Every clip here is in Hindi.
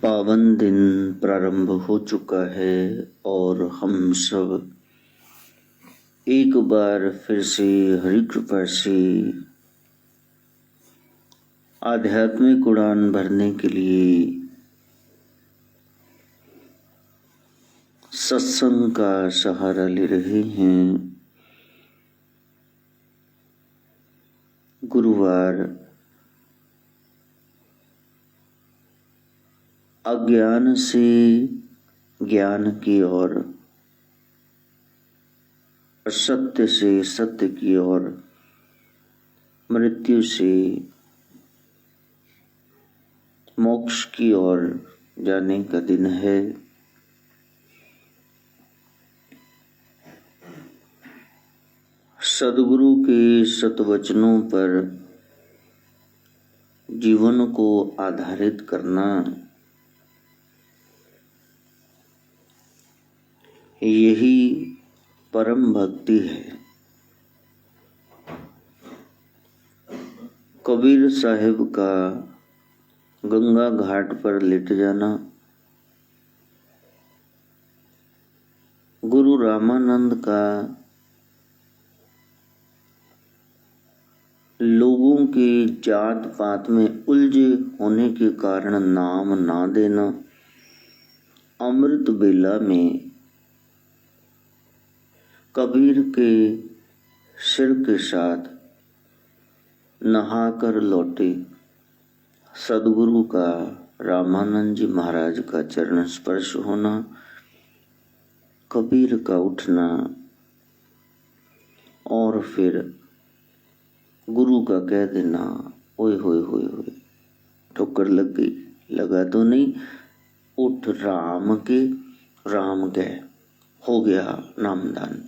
पावन दिन प्रारंभ हो चुका है और हम सब एक बार फिर से हरि कृपा से आध्यात्मिक उड़ान भरने के लिए सत्संग का सहारा ले रहे हैं। गुरुवार अज्ञान से ज्ञान की ओर, असत्य से सत्य की ओर, मृत्यु से मोक्ष की ओर जाने का दिन है। सद्गुरु के सत्वचनों पर जीवन को आधारित करना, यही परम भक्ति है। कबीर साहिब का गंगा घाट पर लेट जाना, गुरु रामानंद का लोगों के जात पात में उलझे होने के कारण नाम ना देना, अमृत बेला में कबीर के सिर के साथ नहाकर लौटे सदगुरु का रामानंद जी महाराज का चरण स्पर्श होना, कबीर का उठना और फिर गुरु का कह देना, ओए होए होए होए ठोकर लग गई, लगा तो नहीं, उठ राम के, राम गए, हो गया नामदान।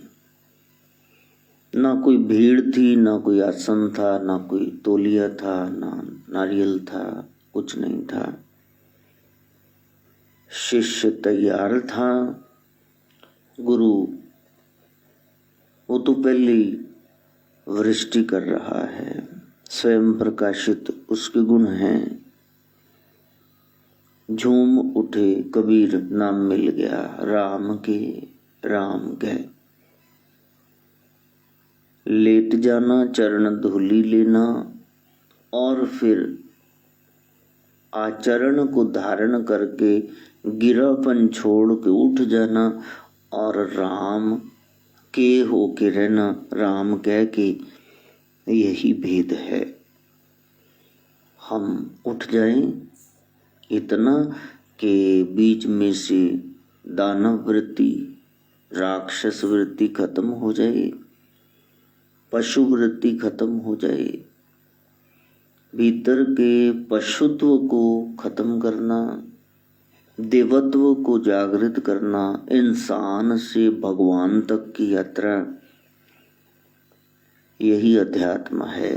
ना कोई भीड़ थी, ना कोई आसन था, ना कोई तौलिया था, ना नारियल था, कुछ नहीं था। शिष्य तैयार था। गुरु वो तो पहले ही वृष्टि कर रहा है, स्वयं प्रकाशित उसके गुण हैं। झूम उठे कबीर, नाम मिल गया, राम के राम गए। लेट जाना, चरण धूलि लेना और फिर आचरण को धारण करके गिरापन छोड़ के उठ जाना और राम के होके रहना, राम कह के, यही भेद है। हम उठ जाएं इतना कि बीच में से दानव वृत्ति, राक्षस वृत्ति खत्म हो जाए, पशु वृत्ति खत्म हो जाए, भीतर के पशुत्व को खत्म करना, देवत्व को जागृत करना, इंसान से भगवान तक की यात्रा, यही अध्यात्म है।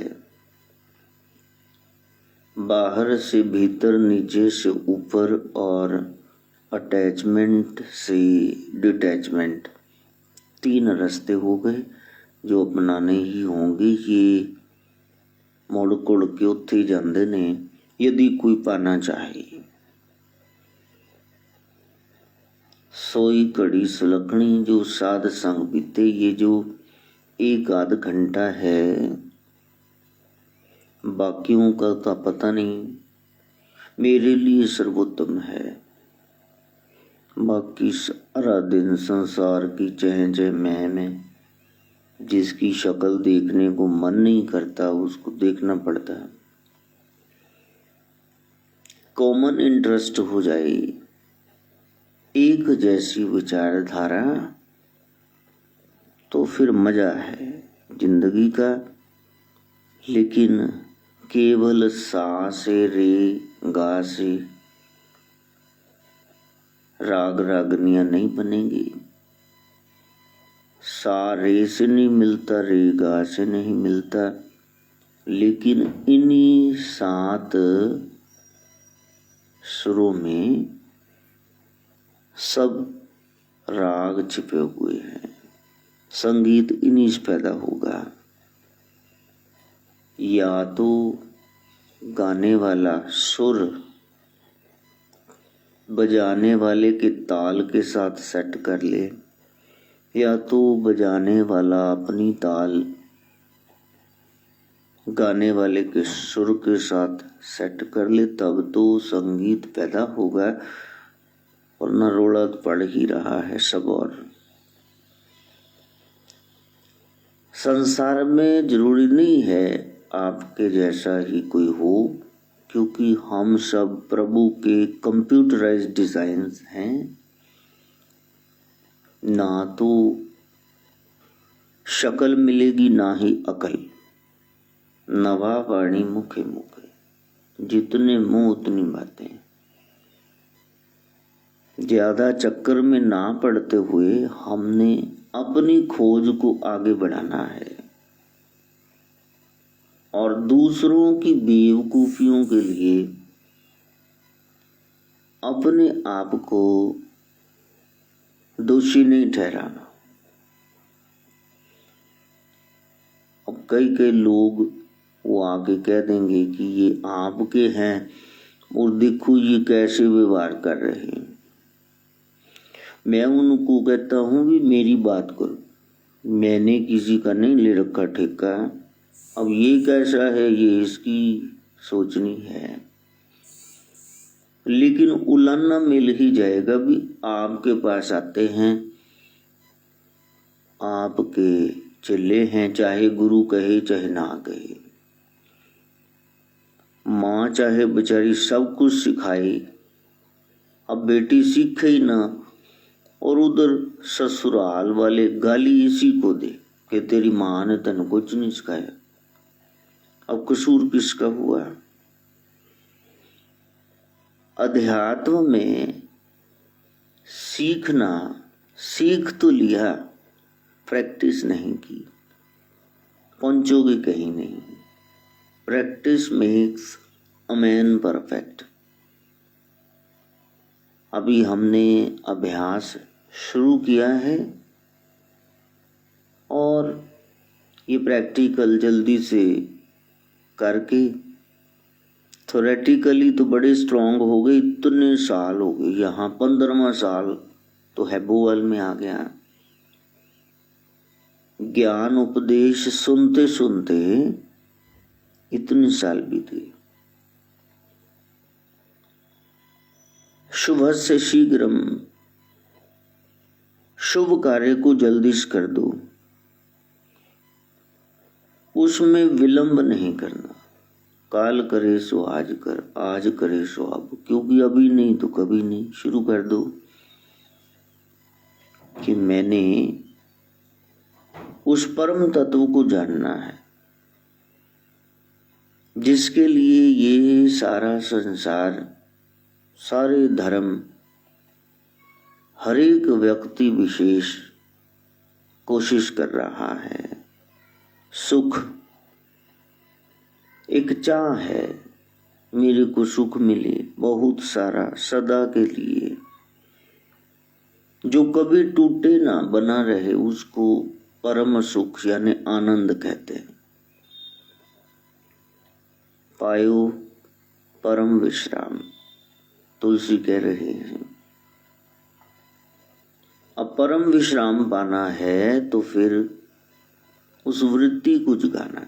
बाहर से भीतर, नीचे से ऊपर और अटैचमेंट से डिटैचमेंट, तीन रास्ते हो गए जो अपनाने ही होंगे। ये मोड़ कोड़ के उत्थे जाते ने यदि कोई पाना चाहे। सोई कड़ी सुलखनी जो साध संग बीते, ये जो एक आध घंटा है, बाकियों का पता नहीं, मेरे लिए सर्वोत्तम है। बाकी सारा दिन संसार की चह चह मह में जिसकी शक्ल देखने को मन नहीं करता, उसको देखना पड़ता है। कॉमन इंटरेस्ट हो जाए, एक जैसी विचारधारा, तो फिर मजा है जिंदगी का। लेकिन केवल सा से रे गा से राग रागनियां नहीं बनेगी। सा रे से नहीं मिलता, रे गा से नहीं मिलता, लेकिन इन्हीं 7 सुरों में सब राग छिपे हुए हैं। संगीत इन्हीं से पैदा होगा। या तो गाने वाला सुर बजाने वाले के ताल के साथ सेट कर ले, या तो बजाने वाला अपनी ताल गाने वाले के सुर के साथ सेट कर ले, तब तो संगीत पैदा होगा, वरना रोड़ा पड़ ही रहा है सब। और संसार में जरूरी नहीं है आपके जैसा ही कोई हो, क्योंकि हम सब प्रभु के कंप्यूटराइज्ड डिजाइन्स हैं। ना तो शक्ल मिलेगी ना ही अकल, नवा वाणी मुखे मुखे, जितने मुंह उतनी बातें। ज्यादा चक्कर में ना पड़ते हुए हमने अपनी खोज को आगे बढ़ाना है और दूसरों की बेवकूफियों के लिए अपने आप को दोषी नहीं ठहराना। अब कई लोग वो आगे कह देंगे कि ये आपके हैं और देखो ये कैसे व्यवहार कर रहे हैं। मैं उनको कहता हूं भी मेरी बात करो, मैंने किसी का नहीं ले रखा ठेका। अब ये कैसा है ये इसकी सोचनी है, लेकिन उलाना मिल ही जाएगा भी। आपके पास आते हैं, आपके चेले हैं, चाहे गुरु कहे चाहे ना कहे। माँ चाहे बेचारी सब कुछ सिखाए, अब बेटी सीखे ही ना, और उधर ससुराल वाले गाली इसी को दे कि तेरी माँ ने तेन कुछ नहीं सिखाया। अब कसूर किसका हुआ? अध्यात्म में सीखना, सीख तो लिया, प्रैक्टिस नहीं की, पहुंचोगे कहीं नहीं। Practice makes a man perfect. अभी हमने अभ्यास शुरू किया है और ये प्रैक्टिकल जल्दी से करके थोरेटिकली तो बड़े स्ट्रांग हो गए। इतने साल हो गए, यहाँ 15वां साल तो हैबोवल में आ गया। ज्ञान उपदेश सुनते सुनते इतने साल बीते। शुभ से शीघ्रम, शुभ कार्य को जल्दी से कर दो, उसमें विलंब नहीं करना। काल करे सो आज कर, आज करे सो अब, क्योंकि अभी नहीं तो कभी नहीं। शुरू कर दो कि मैंने उस परम तत्व को जानना है जिसके लिए ये सारा संसार, सारे धर्म, हर एक व्यक्ति विशेष कोशिश कर रहा है। सुख एक चाह है, मेरे को सुख मिले बहुत सारा सदा के लिए, जो कभी टूटे ना, बना रहे, उसको परम सुख यानी आनंद कहते हैं। पायो परम विश्राम, तुलसी कह रहे हैं। अब परम विश्राम पाना है तो फिर उस वृत्ति को जगाना,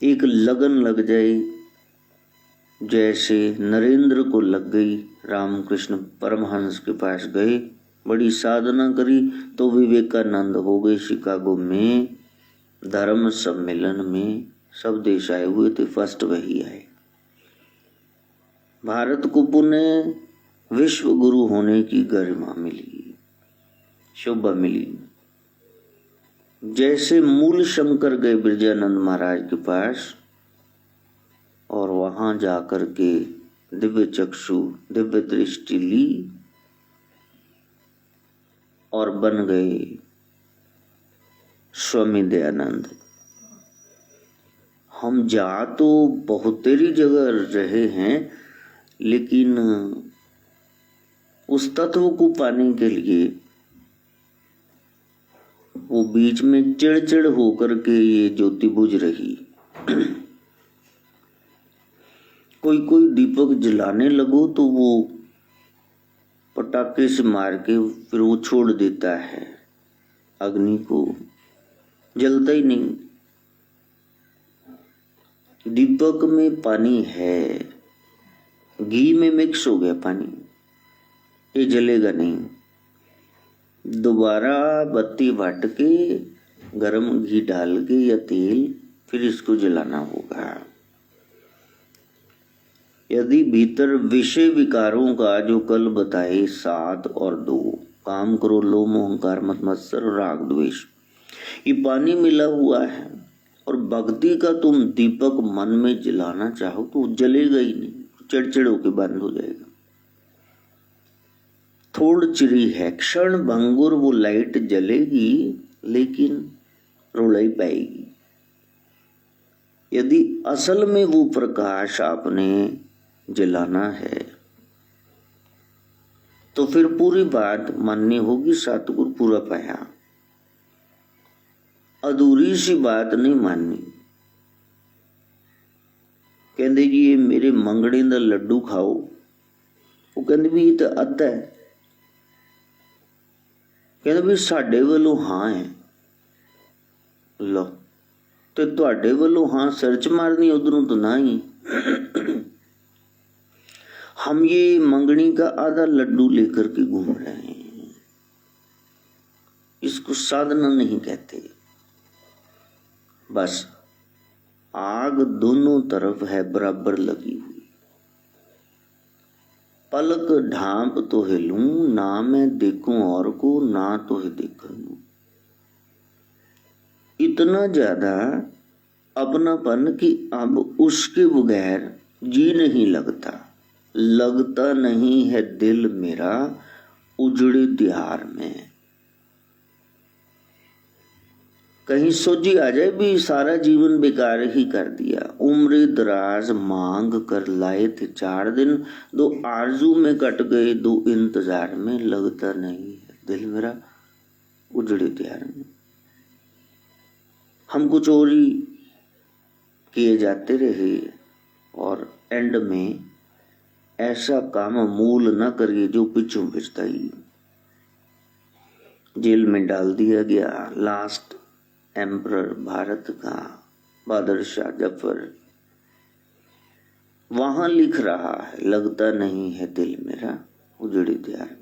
एक लगन लग जाए, जैसे नरेंद्र को लग गई। रामकृष्ण परमहंस के पास गए, बड़ी साधना करी तो विवेकानंद हो गए। शिकागो में धर्म सम्मेलन में सब देश आए हुए थे, फर्स्ट वही आए। भारत को पुनः विश्व गुरु होने की गरिमा मिली, शोभा मिली। जैसे मूल शंकर गए बिरजानंद महाराज के पास और वहां जाकर के दिव्य चक्षु, दिव्य दृष्टि ली और बन गए स्वामी दयानंद। हम जा तो बहुत तेरी जगह रहे हैं, लेकिन उस तत्व को पाने के लिए वो बीच में चिड़चिड़ होकर के ये ज्योति बुझ रही। कोई दीपक जलाने लगो तो वो पटाखे से मार के फिर वो छोड़ देता है अग्नि को, जलता ही नहीं। दीपक में पानी है, घी में मिक्स हो गया पानी, ये जलेगा नहीं। दोबारा बत्ती बांट के गरम घी डाल के या तेल फिर इसको जलाना होगा। यदि भीतर विषय विकारों का जो कल बताए 7 और 2, काम क्रोध लोभ अहंकार मद मत्सर राग द्वेष, ये पानी मिला हुआ है और भक्ति का तुम दीपक मन में जलाना चाहो तो जलेगा ही नहीं, चिड़चिड़ होके बंद हो जाएगा। थोड़ चिरी है, क्षण भंगुर वो लाइट जलेगी लेकिन रुलाई पाएगी। यदि असल में वो प्रकाश आपने जलाना है तो फिर पूरी बात माननी होगी, सतगुरु पूरा पाया, अधूरी सी बात नहीं माननी। कहते जी ये मेरे मंगड़े दा लड्डू खाओ, वो कहते भी ये तो अद्धा है, कहते भी साडे वालों हाँ है, लो तो तुहाडे वालों हाँ सर्च मारनी, उधरों तो ना ही। हम ये मंगनी का आधा लड्डू लेकर के घूम रहे हैं, इसको साधना नहीं कहते। बस आग दोनों तरफ है बराबर लगी हुई, पलक ढांप तो हिलूं, ना मैं देखूं और को, ना तो है देखूं। इतना ज्यादा अपनापन कि अब उसके बगैर जी नहीं लगता, लगता नहीं है दिल मेरा उजड़े दिहार में। कहीं सोची आ जाए भी सारा जीवन बेकार ही कर दिया, उम्र दराज मांग कर लाए थे 4 दिन, 2 आरजू में कट गए 2 इंतजार में, लगता नहीं है दिल मेरा उजड़े दिहार में। हम कुछ और ही किए जाते रहे और एंड में ऐसा काम मूल न करिए जो पिछों पछताई। जेल में डाल दिया गया लास्ट एम्परर भारत का बहादुर शाह जफर, वहां लिख रहा है लगता नहीं है दिल मेरा उजड़ी दिहार।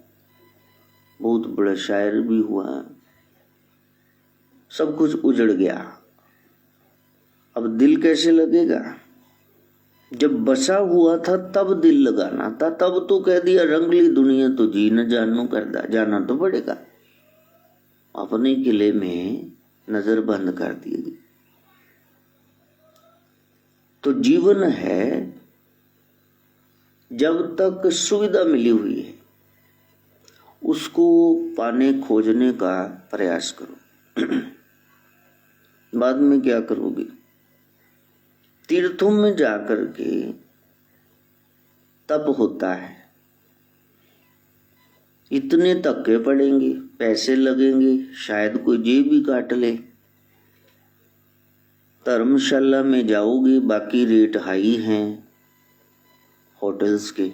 बहुत बड़ा शायर भी हुआ, सब कुछ उजड़ गया, अब दिल कैसे लगेगा? जब बसा हुआ था तब दिल लगाना था, तब तो कह दिया रंगली दुनिया तो जी न जानू करदा, जाना तो पड़ेगा। अपने किले में नजर बंद कर दी। तो जीवन है, जब तक सुविधा मिली हुई है उसको पाने खोजने का प्रयास करो। बाद में क्या करोगे? तीर्थों में जाकर के तप होता है, इतने धक्के पड़ेंगे, पैसे लगेंगे, शायद कोई जेब भी काट ले। धर्मशाला में जाओगे, बाकी रेट हाई हैं होटल्स के,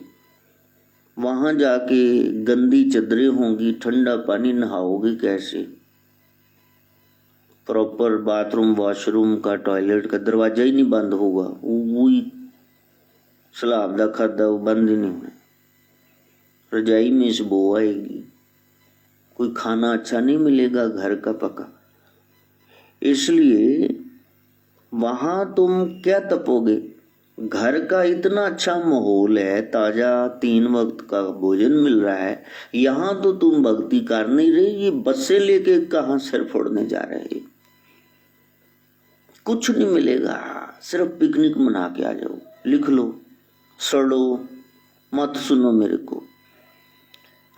वहां जाके गंदी चदरें होंगी, ठंडा पानी, नहाओगे कैसे? प्रॉपर बाथरूम वॉशरूम का टॉयलेट का दरवाजा ही नहीं बंद होगा, वही सलाब दा खादा वो बंद ही नहीं होना। रजाई में से बो आएगी, कोई खाना अच्छा नहीं मिलेगा घर का पका। इसलिए वहां तुम क्या तपोगे? घर का इतना अच्छा माहौल है, ताजा 3 वक्त का भोजन मिल रहा है, यहाँ तो तुम भक्ति कर नहीं रहे, ये बसें लेके कहाँ सिर फोड़ने जा रहे? कुछ नहीं मिलेगा, सिर्फ पिकनिक मना के आ जाओ, लिख लो, सड़ो मत, सुनो मेरे को।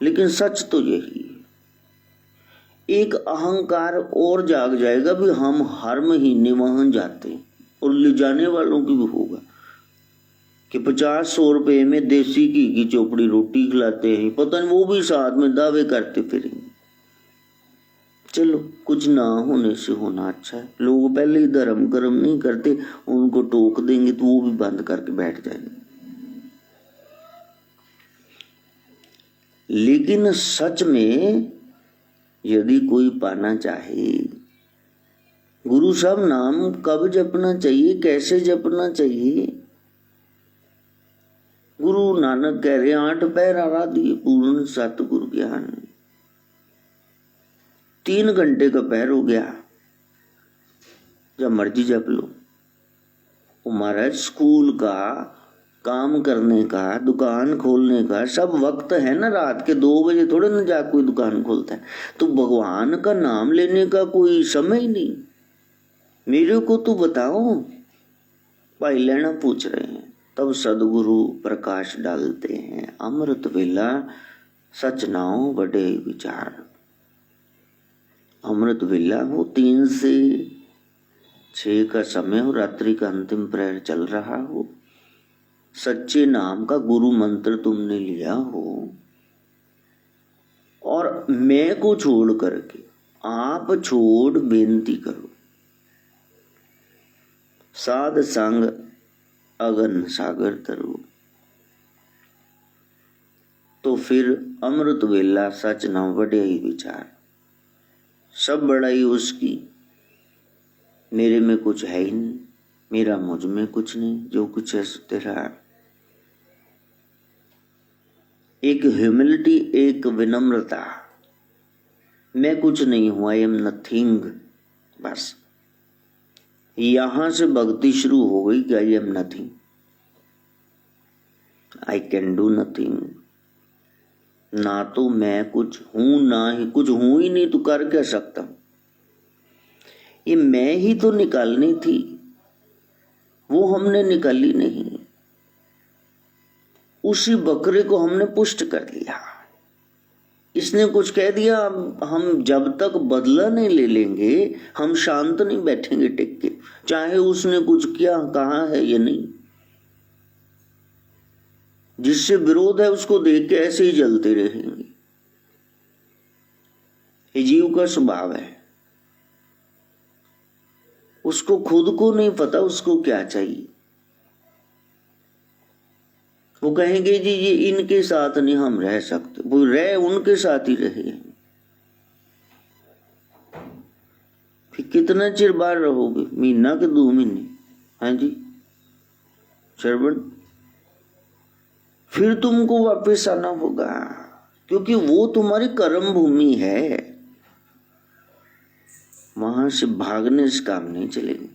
लेकिन सच तो यही, एक अहंकार और जाग जाएगा भी हम हर महीने वहां जाते हैं, और ले जाने वालों की भी होगा कि 50-100 रुपए में देसी घी की चोपड़ी रोटी खिलाते हैं, पता नहीं वो भी साथ में दावे करते फिरेंगे। चलो कुछ ना होने से होना अच्छा है। लोग पहले ही धर्म कर्म नहीं करते, उनको टोक देंगे तो वो भी बंद करके बैठ जाएंगे। लेकिन सच में यदि कोई पाना चाहे, गुरु साहब नाम कब जपना चाहिए, कैसे जपना चाहिए? गुरु नानक कह रहे 8 पैर आराधिए पूर्ण सतगुरु ज्ञान। 3 घंटे का पैर हो गया, जब मर्जी जप लो। महाराज स्कूल का, काम करने का, दुकान खोलने का सब वक्त है ना। रात के 2 बजे थोड़े ना जा कोई दुकान खोलता है। तो भगवान का नाम लेने का कोई समय ही नहीं। मेरे को तो बताओ। भाई लेना पूछ रहे हैं, तब सदगुरु प्रकाश डालते हैं। अमृत वेला सच नाओ बड़े विचार। अमृत वेला हो 3 से 6 का समय हो, रात्रि का अंतिम प्रहर चल रहा हो, सच्चे नाम का गुरु मंत्र तुमने लिया हो, और मैं को छोड़ करके आप छोड़ बेनती करो, साध संग अगन सागर तरु, तो फिर अमृत वेला सच न बड़े ही विचार। सब बड़ाई उसकी, मेरे में कुछ है ही नहीं, मेरा मुझ में कुछ नहीं, जो कुछ है तेरा। एक ह्यूमिलिटी, एक विनम्रता, मैं कुछ नहीं हूं, आई एम नथिंग। बस यहां से भक्ति शुरू हो गई कि I am nothing, I can do nothing. ना तो मैं कुछ हूं, ना ही कुछ हूं ही नहीं, तो कर क्या सकता हूं? ये मैं ही तो निकालनी थी, वो हमने निकाली नहीं। उसी बकरे को हमने पुष्ट कर लिया। इसने कुछ कह दिया, हम जब तक बदला नहीं ले लेंगे हम शांत नहीं बैठेंगे टिक के, चाहे उसने कुछ किया कहा है या नहीं। जिससे विरोध है उसको देख के ऐसे ही जलते रहेंगे। ये जीव का स्वभाव है। उसको खुद को नहीं पता उसको क्या चाहिए। वो कहेंगे जी ये इनके साथ नहीं हम रह सकते, वो रह उनके साथ ही रहे। फिर कितना चिर बार रहोगे? महीना के 2 महीने? हाँ जी श्रवण, फिर तुमको वापस आना होगा, क्योंकि वो तुम्हारी कर्म भूमि है। वहां से भागने से काम नहीं चलेगा।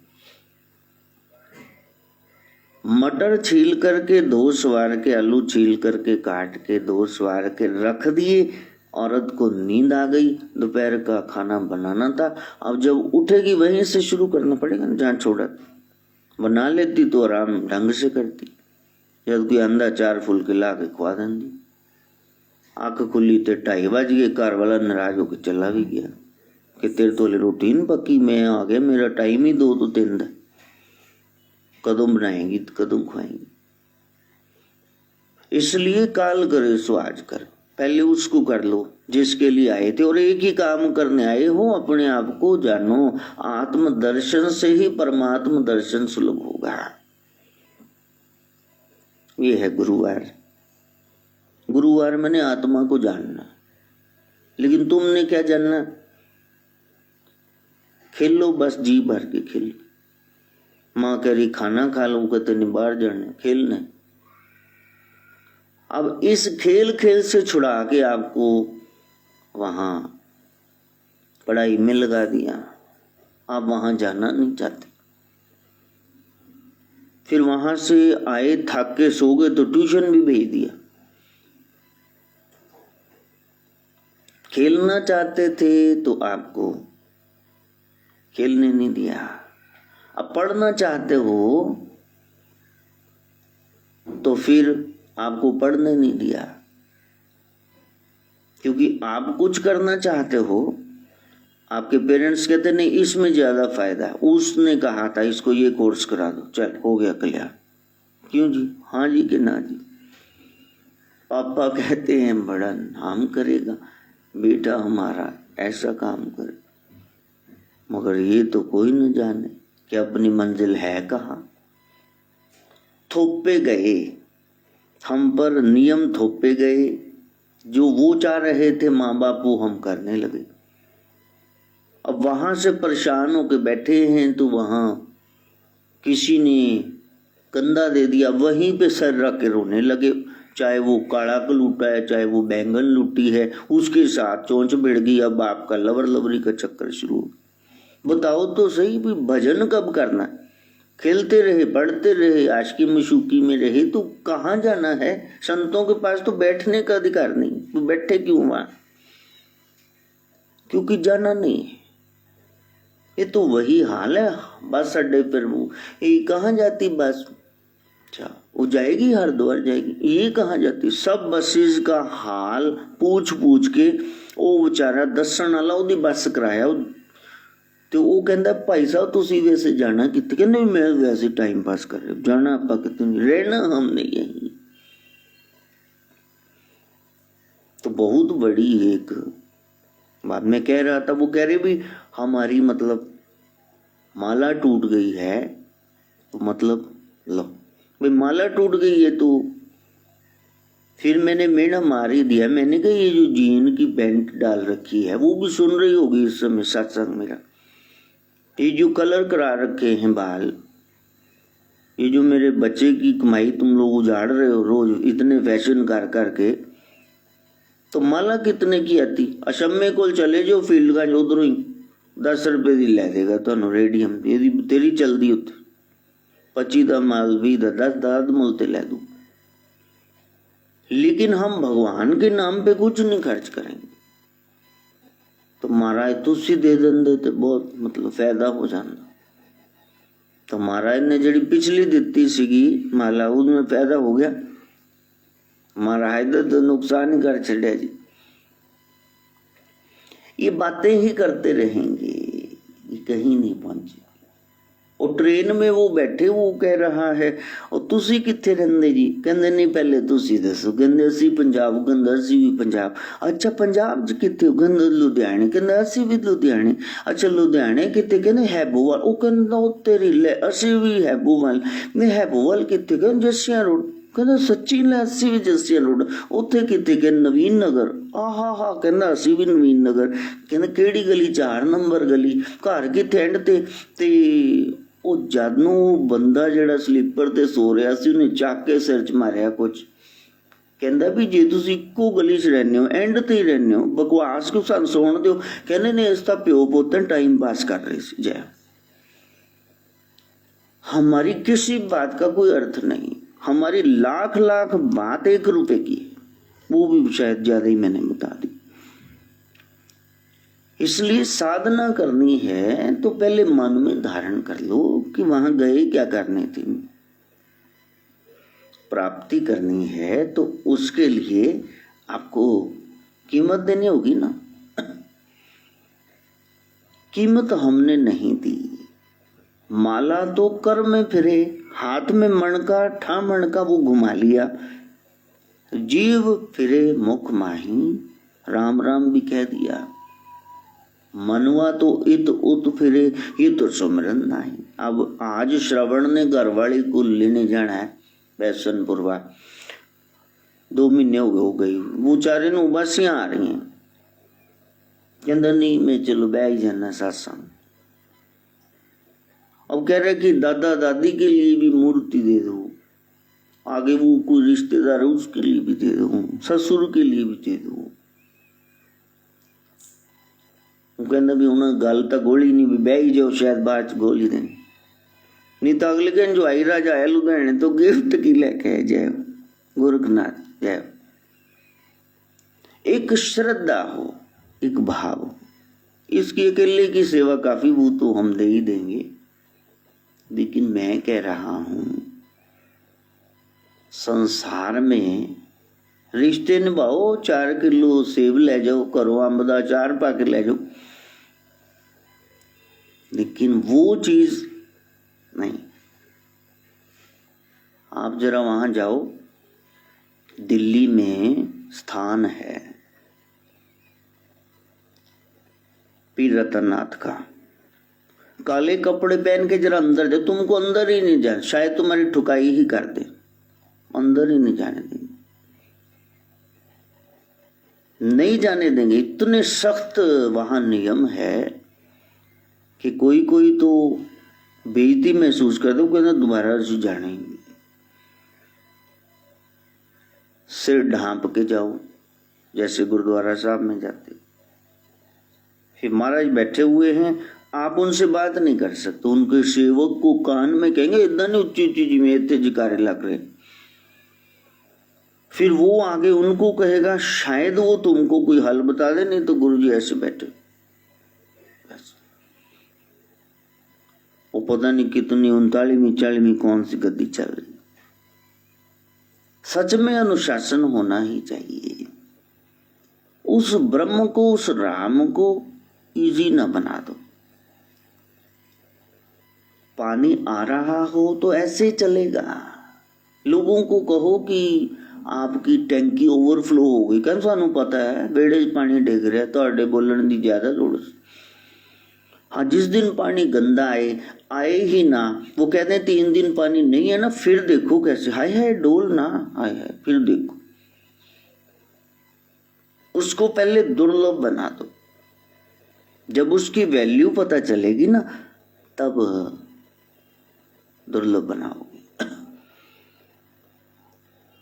मटर छील करके 2 सवार के, आलू छील करके काट के 2 सवार के रख दिए। औरत को नींद आ गई, दोपहर का खाना बनाना था। अब जब उठेगी वहीं से शुरू करना पड़ेगा ना, जहाँ छोड़ा। बना लेती तो आराम ढंग से करती। जब कोई अंडा 4 फुलके ला के खुआ देंगी। आंख खुली तो 2:30 बज गए। घर वाला नाराज होकर चला भी गया कि तेरे तो रूटीन पक्की, मैं आ गया, मेरा टाइम ही 2 तो 3 है। कदों बनाएंगी तो कदों खुआएंगी। इसलिए काल करे सो आज कर, पहले उसको कर लो जिसके लिए आए थे। और एक ही काम करने आए हो, अपने आप को जानो। आत्म दर्शन से ही परमात्म दर्शन सुलभ होगा। ये है गुरुवार। गुरुवार मैंने आत्मा को जानना। लेकिन तुमने क्या जानना? खेलो बस, जी भर के खेलो। माँ कह रही खाना खा लो, कहते नहीं बाहर जाने खेलने। अब इस खेल खेल से छुड़ा के आपको वहां पढ़ाई में लगा दिया। आप वहां जाना नहीं चाहते। फिर वहां से आए, थक के सो गए तो ट्यूशन भी भेज दिया। खेलना चाहते थे तो आपको खेलने नहीं दिया। अब पढ़ना चाहते हो तो फिर आपको पढ़ने नहीं दिया। क्योंकि आप कुछ करना चाहते हो, आपके पेरेंट्स कहते नहीं इसमें ज्यादा फायदा है, उसने कहा था इसको ये कोर्स करा दो, चल हो गया कल्याण। क्यों जी? हाँ जी कि ना जी? पापा कहते हैं बड़ा नाम करेगा बेटा हमारा, ऐसा काम करे। मगर ये तो कोई न जाने कि अपनी मंजिल है कहाँ। थोपे गए हम पर, नियम थोपे गए, जो वो चाह रहे थे माँ बाप वो हम करने लगे। अब वहां से परेशान होके बैठे हैं तो वहां किसी ने कंधा दे दिया, वहीं पे सर रख के रोने लगे। चाहे वो काड़ा कलूटा है, चाहे वो बैंगन लूटी है, उसके साथ चोंच भिड़ गई। अब आपका लवर लवरी का चक्कर शुरू। बताओ तो सही भी भजन कब करना? खेलते रहे, पढ़ते रहे, आशिकी मशूकी में रहे तो कहाँ जाना है? संतों के पास तो बैठने का अधिकार नहीं, तो बैठे क्यों वहां? क्योंकि जाना नहीं। ये तो वही हाल है बस अड्डे पर। वो ये कहाँ जाती बस? अच्छा, वो जाएगी हरिद्वार जाएगी, ये कहाँ जाती? सब बसेस का हाल पूछ पूछ के वो बेचारा दसन वाला ਉਹਦੀ बस कराया ਤੇ ਉਹ ਕਹਿੰਦਾ ਭਾਈ ਸਾਹਿਬ ਤੁਸੀਂ वैसे जाना कितने? कहने मैं वैसे टाइम पास कर रहा, जाना आपा कितने, रहना हमने यही। तो बहुत बड़ी एक बात मैं कह रहा था। वो कह रहे भी हमारी मतलब माला टूट गई है, तो मतलब लो भाई माला टूट गई है तो फिर मैंने मेढ़ा मार ही दिया। मैंने कहा ये जो जीन की पैंट डाल रखी है वो भी सुन रही होगी इस समय सत्संग मेरा। ये जो कलर करा रखे हैं बाल, ये जो मेरे बच्चे की कमाई तुम लोग उजाड़ रहे हो रोज इतने फैशन कर करके, तो माला कितने की आती? अशम्मे को चले जो फील्ड का उधरों ही 10 रुपए दी लै देगा तुहानू रेडियम। यदि तेरी चलती उत्थे 25 का माल 20 का 10 मुल ते लै दू। लेकिन हम भगवान के नाम पे कुछ नहीं खर्च करेंगे तो महाराज तुसी दे देंदे तो बहुत मतलब फायदा हो जाता। तो महाराज ने जी पिछली दिती सीगी माला उसमें फायदा हो गया, महाराज तो नुकसान ही कर छड़िया जी। ये बातें ही करते रहेंगे, ये कहीं नहीं पहुंचे। और ट्रेन में वो बैठे, वो कह रहा है और तुसी कित्थे रहिंदे जी? कहंदे नहीं पहले तुसी दसो। कहंदे असी पंजाब। कहंदा असी भी पंजाब। अच्छा पंजाब च कित्थे? कहंदा लुधियाने। कहंदा असी भी लुधियाने। अच्छा लुधियाने कित्थे? कहंदे हैबोवाल। ओ कहंदा ओ तेरी ले असी भी हैबोवाल। मैं हैबोवाल कित्थे? कहंदा जस्सियां रोड। कहंदा सच्ची ले असी भी जस्सियां रोड। उत्थे कित्थे? कहंदा नवीन नगर। आहा हा कहंदा असी भी नवीन नगर। कहंदा केड़ी गली? 4 नंबर गली। घर कित्थे? एंड ते ਉਹ ਜਦ ਨੂੰ ਬੰਦਾ ਜਿਹੜਾ ਸਲੀਪਰ ਤੇ ਸੋ ਰਿਹਾ ਸੀ ਉਹਨੇ ਚੱਕ ਕੇ ਸਿਰ 'ਚ ਮਾਰਿਆ ਕੁਝ। ਕਹਿੰਦਾ ਵੀ ਜੇ ਤੁਸੀਂ ਇੱਕੋ ਗਲੀ 'ਚ ਰਹਿੰਦੇ ਹੋ ਐਂਡ ਤੇ ਹੀ ਰਹਿੰਦੇ ਹੋ, ਬਕਵਾਸ ਕਿਉਂ ਸਾਨੂੰ ਸੌਣ ਦਿਓ। ਕਹਿੰਦੇ ਨੇ ਇਸ ਤਾਂ ਪਿਓ ਪੁੱਤ टाइम पास कर रहे थे। जय हमारी किसी बात का कोई अर्थ नहीं। हमारी लाख लाख बात 1 रुपए की, वो भी शायद ज्यादा ही मैंने बता दी। इसलिए साधना करनी है तो पहले मन में धारण कर लो कि वहां गए क्या करने थे। प्राप्ति करनी है तो उसके लिए आपको कीमत देनी होगी ना। कीमत हमने नहीं दी। माला तो कर में फिरे, हाथ में मणका ठा मणका वो घुमा लिया। जीव फिरे मुख माही, राम राम भी कह दिया। मनवा तो इत उत फिरे, ये तो सुमरन नहीं। अब आज श्रवण ने घरवाली को लेने जाना है बैसनपुरवा। 2 महीने हो गई, वो चारे नु उबासियां आ रही हैं। कहता नहीं मैं चलो बह ही जाना सत्संग। अब कह रहे कि दादा दादी के लिए भी मूर्ति दे दो, आगे वो कोई रिश्तेदार है उसके लिए भी दे दो, ससुर के लिए भी दे दो। कहना भी उन्हें गल तो गोली नहीं भी बह ही जाओ, शायद बाद च गोली दें। नहीं तो अगले दिन जो आई राजा है लुधियाने तो गिफ्ट की लेके जय गोरखनाथ जय। एक श्रद्धा हो, एक भाव हो। इसकी अकेले की सेवा काफी वो तो हम दे ही देंगे। लेकिन मैं कह रहा हूं संसार में रिश्ते निभाओ। 4 किलो सेब ले जाओ, घरों अंब दा अचार पा के ले जाओ, लेकिन वो चीज नहीं। आप जरा वहां जाओ, दिल्ली में स्थान है पीर रतननाथ का। काले कपड़े पहन के जरा अंदर जाओ, तुमको अंदर ही नहीं जाए, शायद तुम्हारी ठुकाई ही कर दे, अंदर ही नहीं जाने देंगे। नहीं जाने देंगे। इतने सख्त वहां नियम है कि कोई कोई तो बेइज्जती महसूस करते, कहते दोबारा से जाना ही नहीं। सिर ढांप के जाओ, जैसे गुरुद्वारा साहब में जाते। फिर महाराज बैठे हुए हैं, आप उनसे बात नहीं कर सकते। उनके सेवक को कान में कहेंगे इतना नहीं उच्ची उच्ची जिम्मे इतने जिकारे लग रहे। फिर वो आगे उनको कहेगा, शायद वो तुमको कोई हल बता दे, नहीं तो गुरुजी ऐसे बैठे। बस वो पता नहीं कितनी 39वीं 40वीं कौन सी गद्दी चल रही। सच में अनुशासन होना ही चाहिए। उस ब्रह्म को, उस राम को इजी ना बना दो। पानी आ रहा हो तो ऐसे चलेगा। लोगों को कहो कि आपकी टैंकी ओवरफ्लो हो गई, कहना सानू पता है बेड़े पानी डिग रहा, तुहाडे बोलण दी ज्यादा लोड़। हाँ, जिस दिन पानी गंदा आए ही ना, वो कहते हैं 3 दिन पानी नहीं है ना, फिर देखो कैसे, हाय हाय डोल ना, हाय हाय फिर देखो। उसको पहले दुर्लभ बना दो। जब उसकी वैल्यू पता चलेगी ना, तब दुर्लभ बनाओगे।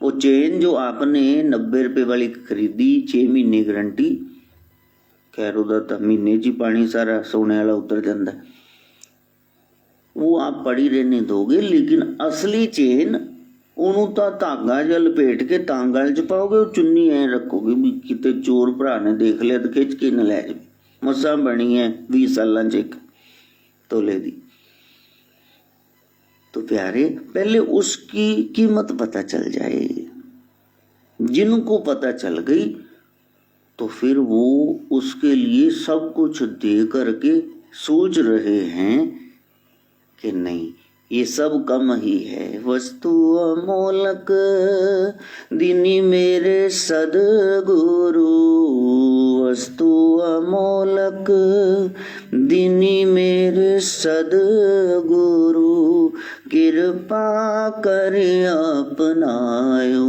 वो चेन जो आपने 90 रुपए वाली खरीदी, 6 महीने गारंटी, खैर उधर तो महीने जी पानी सारा सोने वाला उतर जाता है, वो आप पड़ी रहने दोगे। लेकिन असली चेन ਉਹਨੂੰ ਤਾਂ ਧਾਗਾ ਜਿਹਾ ਲਪੇਟ ਕੇ ਤਾਂਗਲ 'ਚ ਪਾਓਗੇ, ਉਹ ਚੁੰਨੀ ਐ ਰੱਖੋਗੇ ਵੀ ਕਿਤੇ ਚੋਰ ਭਰਾ ਨੇ ਦੇਖ ਲਿਆ ਤਾਂ ਖਿੱਚ ਕੇ ਨਾ ਲੈ ਜਾਵੇ। ਮੱਸਾਂ ਬਣੀ ਹੈ 20 ਸਾਲਾਂ 'ਚ 1 ਤੋਲੇ ਦੀ। तो प्यारे, पहले उसकी कीमत पता चल जाए। जिनको पता चल गई तो फिर वो उसके लिए सब कुछ दे करके सोच रहे हैं कि नहीं ये सब कम ही है। वस्तु अमोलक दीनी मेरे सदगुरु, वस्तु अमोलक दीनी मेरे सदगुरु, कृपा कर अपनायो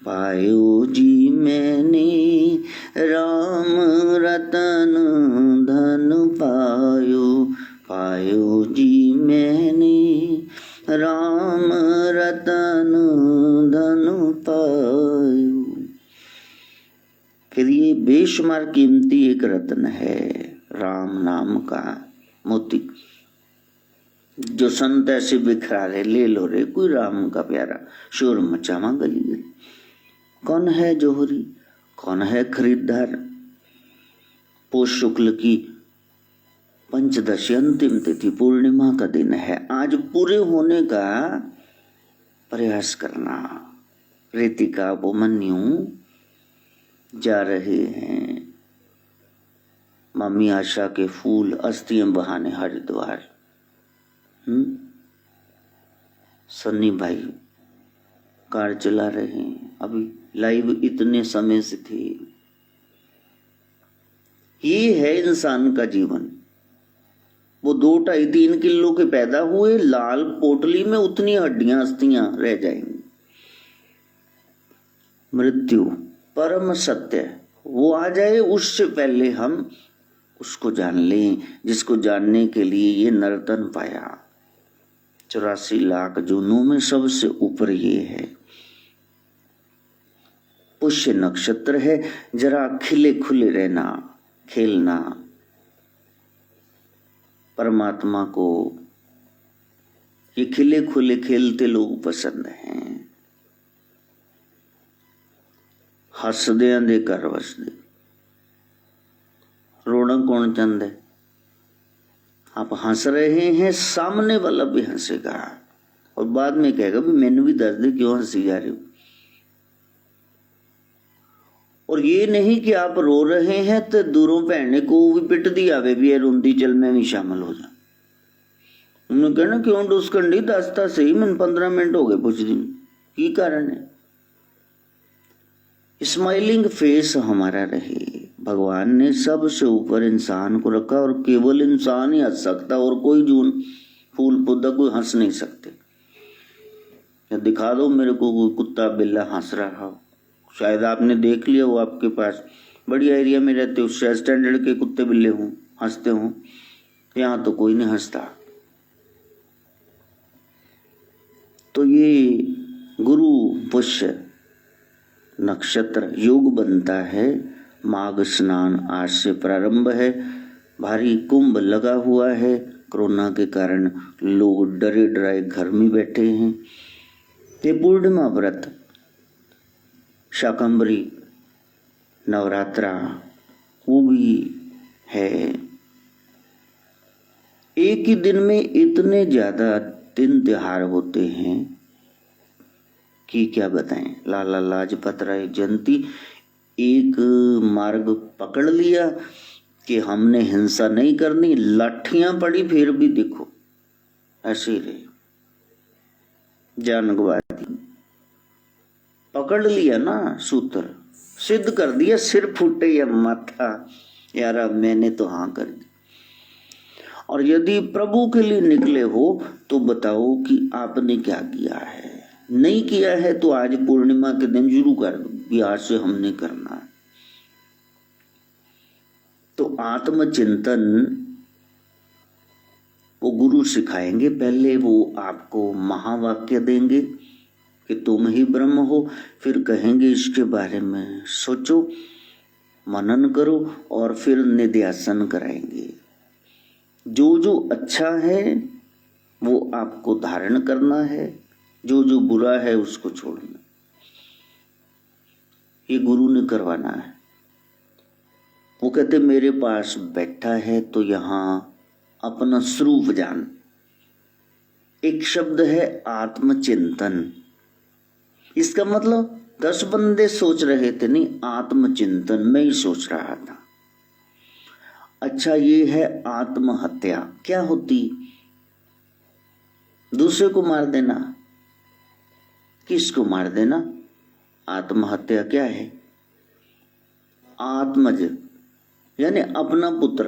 पायो जी मैंने राम रतन धन पायो, पायो जी मैंने राम रतन धन पायो। फिर ये बेशुमार कीमती एक रत्न है राम नाम का मोती, जो संत ऐसे बिखरा रहे, ले लो रे कोई राम का प्यारा, शोर मचावा गली गली। कौन है जोहरी, कौन है खरीदार। पोष शुक्ल की पंचदशी अंतिम तिथि, पूर्णिमा का दिन है। आज पूरे होने का प्रयास करना। ऋतिका उपमन्यु जा रहे हैं मम्मी आशा के फूल अस्थियां बहाने हरिद्वार। सन्नी भाई कार चला रहे हैं। अभी लाइव इतने समय से थे। ये है इंसान का जीवन। वो 2, 2.5, 3 किलो के पैदा हुए, लाल पोटली में उतनी हड्डियां अस्थियां रह जाएंगी। मृत्यु परम सत्य, वो आ जाए उससे पहले हम उसको जान लें, जिसको जानने के लिए ये नर्तन पाया। 84 लाख जूनों में सबसे ऊपर ये है। पुष्य नक्षत्र है, जरा खिले खुले रहना, खेलना। परमात्मा को ये खिले खुले खेलते लोग पसंद हैं। हसदियां दे घर वसदे, रोना कौन चाहता है। आप हंस रहे हैं, सामने वाला भी हंसेगा और बाद में कहेगा भी मैंने भी दस दे क्यों हंसी जा रही हो। और ये नहीं कि आप रो रहे हैं तो दूरों भैन को भी पिट दी आवे भी ये रोंदी, चल मैं भी शामिल हो जा। उन्होंने कहना क्यों डुसकंडी, दसता सही, मैंने 15 मिनट हो गए पूछ दी, की कारण है। स्माइलिंग फेस हमारा रहे। भगवान ने सबसे ऊपर इंसान को रखा और केवल इंसान ही हंस सकता, और कोई जून फूल पौधा कोई हंस नहीं सकते। या दिखा दो मेरे को कोई कुत्ता बिल्ला हंस रहा हो, शायद आपने देख लिया वो आपके पास बढ़िया एरिया में रहते हो, स्टैंडर्ड के कुत्ते बिल्ले हों, हंसते हों, यहाँ तो कोई नहीं हंसता। तो ये गुरु पुष्य नक्षत्र योग बनता है। माघ स्नान आज से प्रारंभ है। भारी कुंभ लगा हुआ है। कोरोना के कारण लोग डरे डराए घर में बैठे हैं। ये पूर्णिमा व्रत, शाकंभरी नवरात्रा वो भी है। एक ही दिन में इतने ज्यादा दिन त्योहार होते हैं कि क्या बताएं। लाला लाजपत राय जयंती, एक मार्ग पकड़ लिया कि हमने हिंसा नहीं करनी, लाठियां पड़ी फिर भी देखो ऐसे ही रहे। जान गवा दी, पकड़ लिया ना सूत्र, सिद्ध कर दिया, सिर फूटे या माथा, यार अब मैंने तो हाँ कर दी। और यदि प्रभु के लिए निकले हो तो बताओ कि आपने क्या किया है। नहीं किया है तो आज पूर्णिमा के दिन शुरू कर दो कि आज से हमने करना है। तो आत्मचिंतन वो गुरु सिखाएंगे। पहले वो आपको महावाक्य देंगे कि तुम ही ब्रह्म हो, फिर कहेंगे इसके बारे में सोचो, मनन करो, और फिर निध्यासन कराएंगे। जो जो अच्छा है वो आपको धारण करना है, जो जो बुरा है उसको छोड़ना। ये गुरु ने करवाना है। वो कहते मेरे पास बैठा है तो यहां अपना स्वरूप जान। एक शब्द है आत्मचिंतन। इसका मतलब 10 बंदे सोच रहे थे, नहीं, आत्मचिंतन मैं ही सोच रहा था। अच्छा, ये है आत्महत्या। क्या होती? दूसरे को मार देना। किसको मार देना? आत्महत्या क्या है? आत्मज यानी अपना पुत्र,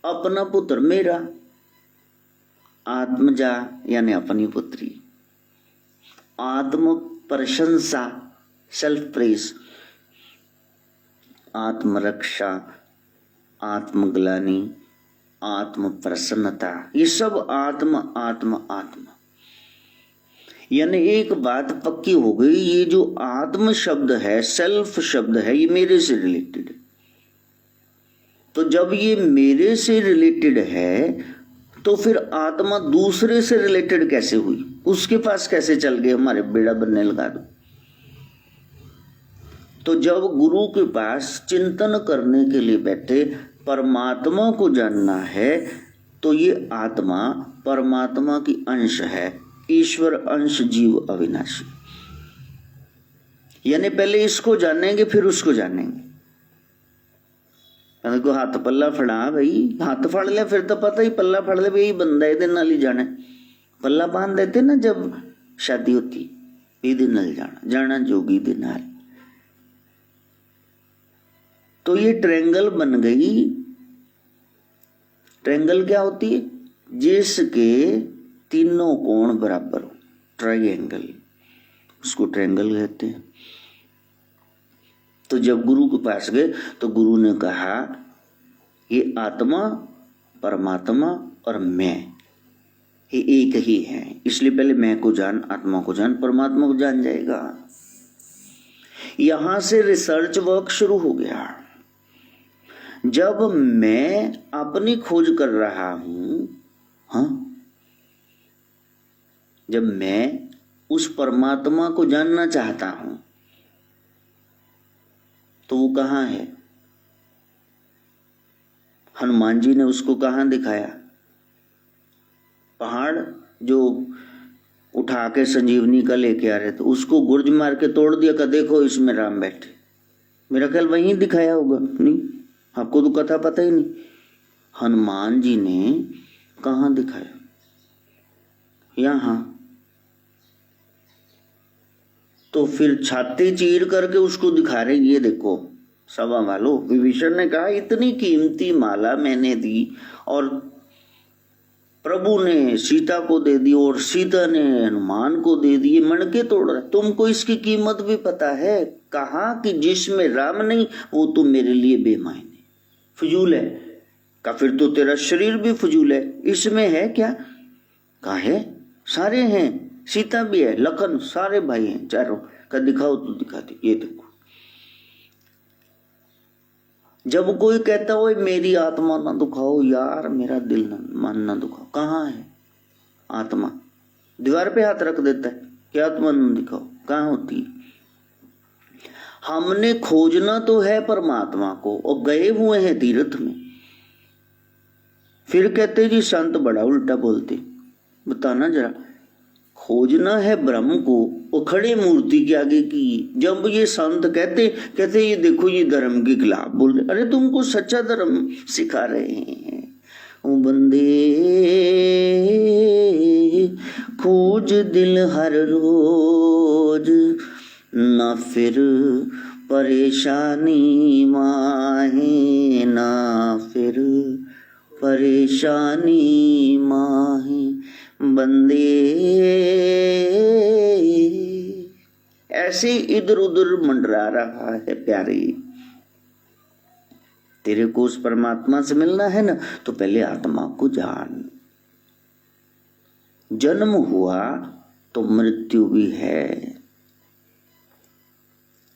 अपना पुत्र मेरा। आत्मजा यानी अपनी पुत्री। आत्म प्रशंसा, सेल्फ प्रेज। आत्मरक्षा, आत्मग्लानि, आत्म प्रसन्नता, ये सब आत्म आत्म आत्म। यानी एक बात पक्की हो गई, ये जो आत्म शब्द है, सेल्फ शब्द है, ये मेरे से रिलेटेड है। तो जब ये मेरे से रिलेटेड है तो फिर आत्मा दूसरे से रिलेटेड कैसे हुई? उसके पास कैसे चल गए? हमारे बेड़ा बनने लगा दो। तो जब गुरु के पास चिंतन करने के लिए बैठे, परमात्मा को जानना है, तो ये आत्मा परमात्मा की अंश है, ईश्वर अंश, जीव अविनाशी। यानी पहले इसको जानेंगे फिर उसको जानेंगे। को हाथ पल्ला फड़ा भाई, हाथ फड़ लिया फिर तो पता ही, पल्ला फड़ ले भाई, बंदा ये नाल ही जाने। पल्ला बांध देते ना जब शादी होती, ये नाल जाना, जाना जोगी दे नाल। तो ये ट्रायंगल बन गई। ट्रायंगल क्या होती है? जिसके तीनों कोण बराबर हो, ट्रायंगल, उसको ट्रायंगल कहते हैं। तो जब गुरु के पास गए तो गुरु ने कहा ये आत्मा, परमात्मा और मैं, ये एक ही है। इसलिए पहले मैं को जान, आत्मा को जान, परमात्मा को जान जाएगा। यहां से रिसर्च वर्क शुरू हो गया। जब मैं अपनी खोज कर रहा हूं, हाँ, जब मैं उस परमात्मा को जानना चाहता हूं तो वो कहाँ है? हनुमान जी ने उसको कहाँ दिखाया? पहाड़ जो उठा के संजीवनी का लेके आ रहे थे, उसको गुर्ज मार के तोड़ दिया, का देखो इसमें राम बैठे। मेरा ख्याल वहीं दिखाया होगा। नहीं, आपको तो कथा पता ही नहीं। हनुमान जी ने कहाँ दिखाया? यहाँ। तो फिर छाती चीर करके उसको दिखा रहे, ये देखो सभा वालों। विभीषण ने कहा इतनी कीमती माला मैंने दी और प्रभु ने सीता को दे दी और सीता ने हनुमान को दे दी, मन के तोड़ रहा। तुमको इसकी कीमत भी पता है? कहा कि जिसमें राम नहीं वो तो मेरे लिए बेमायने फजूल है। का फिर तो तेरा शरीर भी फजूल है, इसमें है क्या? कहा है सारे हैं, सीता भी है, लखन, सारे भाई हैं चारों। का दिखाओ तो दिखाते, ये देखो। जब कोई कहता हो मेरी आत्मा ना दुखाओ, यार मेरा दिल मन ना दुखाओ, कहाँ है आत्मा? दीवार पे हाथ रख देता है कि आत्मा ना दिखाओ, कहाँ होती है? हमने खोजना तो है परमात्मा को और गए हुए हैं तीर्थ में, फिर कहते जी संत बड़ा उल्टा बोलते। बताना जरा, खोजना है ब्रह्म को और खड़े मूर्ति के आगे की। जब ये संत कहते ये देखो ये धर्म के खिलाफ बोल रहे। अरे तुमको सच्चा धर्म सिखा रहे हैं। ओ बंदे खोज दिल हर रोज, ना फिर परेशानी माहे, ना फिर परेशानी माहे। बंदे ऐसे इधर उधर मंडरा रहा है प्यारे। तेरे को उस परमात्मा से मिलना है ना, तो पहले आत्मा को जान। जन्म हुआ तो मृत्यु भी है।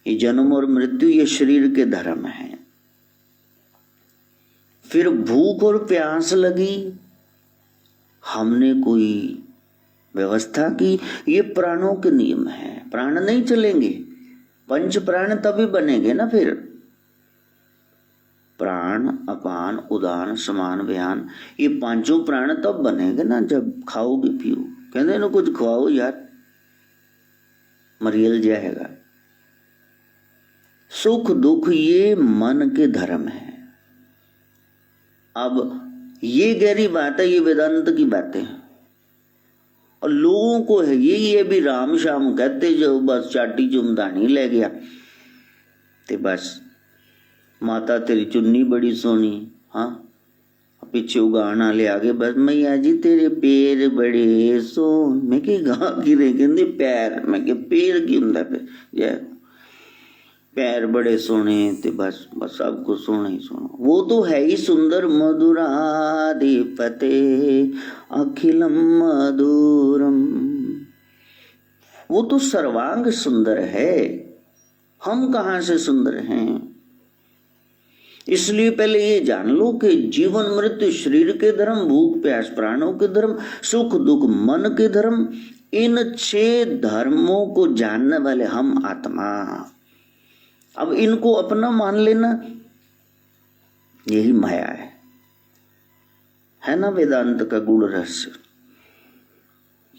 ये जन्म और मृत्यु ये शरीर के धर्म है। फिर भूख और प्यास लगी, हमने कोई व्यवस्था की, ये प्राणों के नियम है। प्राण नहीं चलेंगे, पंच प्राण तभी बनेंगे ना। फिर प्राण, अपान, उदान, समान, व्यान, ये पांचों प्राण तब बनेंगे ना जब खाओगे पियो। कहते ना कुछ खवाओ यार, मरियल जाएगा। सुख दुख ये मन के धर्म है। अब ये गहरी बात है, ये वेदांत की बातें हैं। और लोगों को है ये भी राम शाम कहते, जो बस चाटी चुमदानी ले गया ते बस माता तेरी चुन्नी बड़ी सोनी, हाँ पीछे उगाना ले आगे, बस मैया जी तेरे पैर बड़े सोन। मैं कि गा की रहे कहते पैर, मैं कि पैर की हुंदा पे पैर बड़े सोने ते बस सबको सोना ही सोना। वो तो है ही सुंदर, मधुराधिपते अखिलम मधुरम। वो तो सर्वांग सुंदर है, हम कहाँ से सुंदर हैं? इसलिए पहले ये जान लो कि जीवन मृत्यु शरीर के धर्म, भूख प्यास प्राणों के धर्म, सुख दुख मन के धर्म, इन 6 धर्मों को जानने वाले हम आत्मा। अब इनको अपना मान लेना, यही माया है ना वेदांत का गूढ़ रहस्य।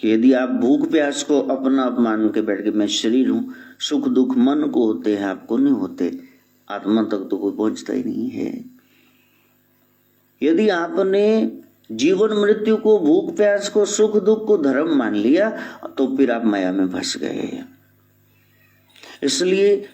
यदि आप भूख प्यास को अपना मान के बैठ के मैं शरीर हूं, सुख दुख मन को होते हैं, आपको नहीं होते, आत्मा तक तो कोई पहुंचता ही नहीं है। यदि आपने जीवन मृत्यु को, भूख प्यास को, सुख दुख को धर्म मान लिया, तो फिर आप माया में फंस गए। इसलिए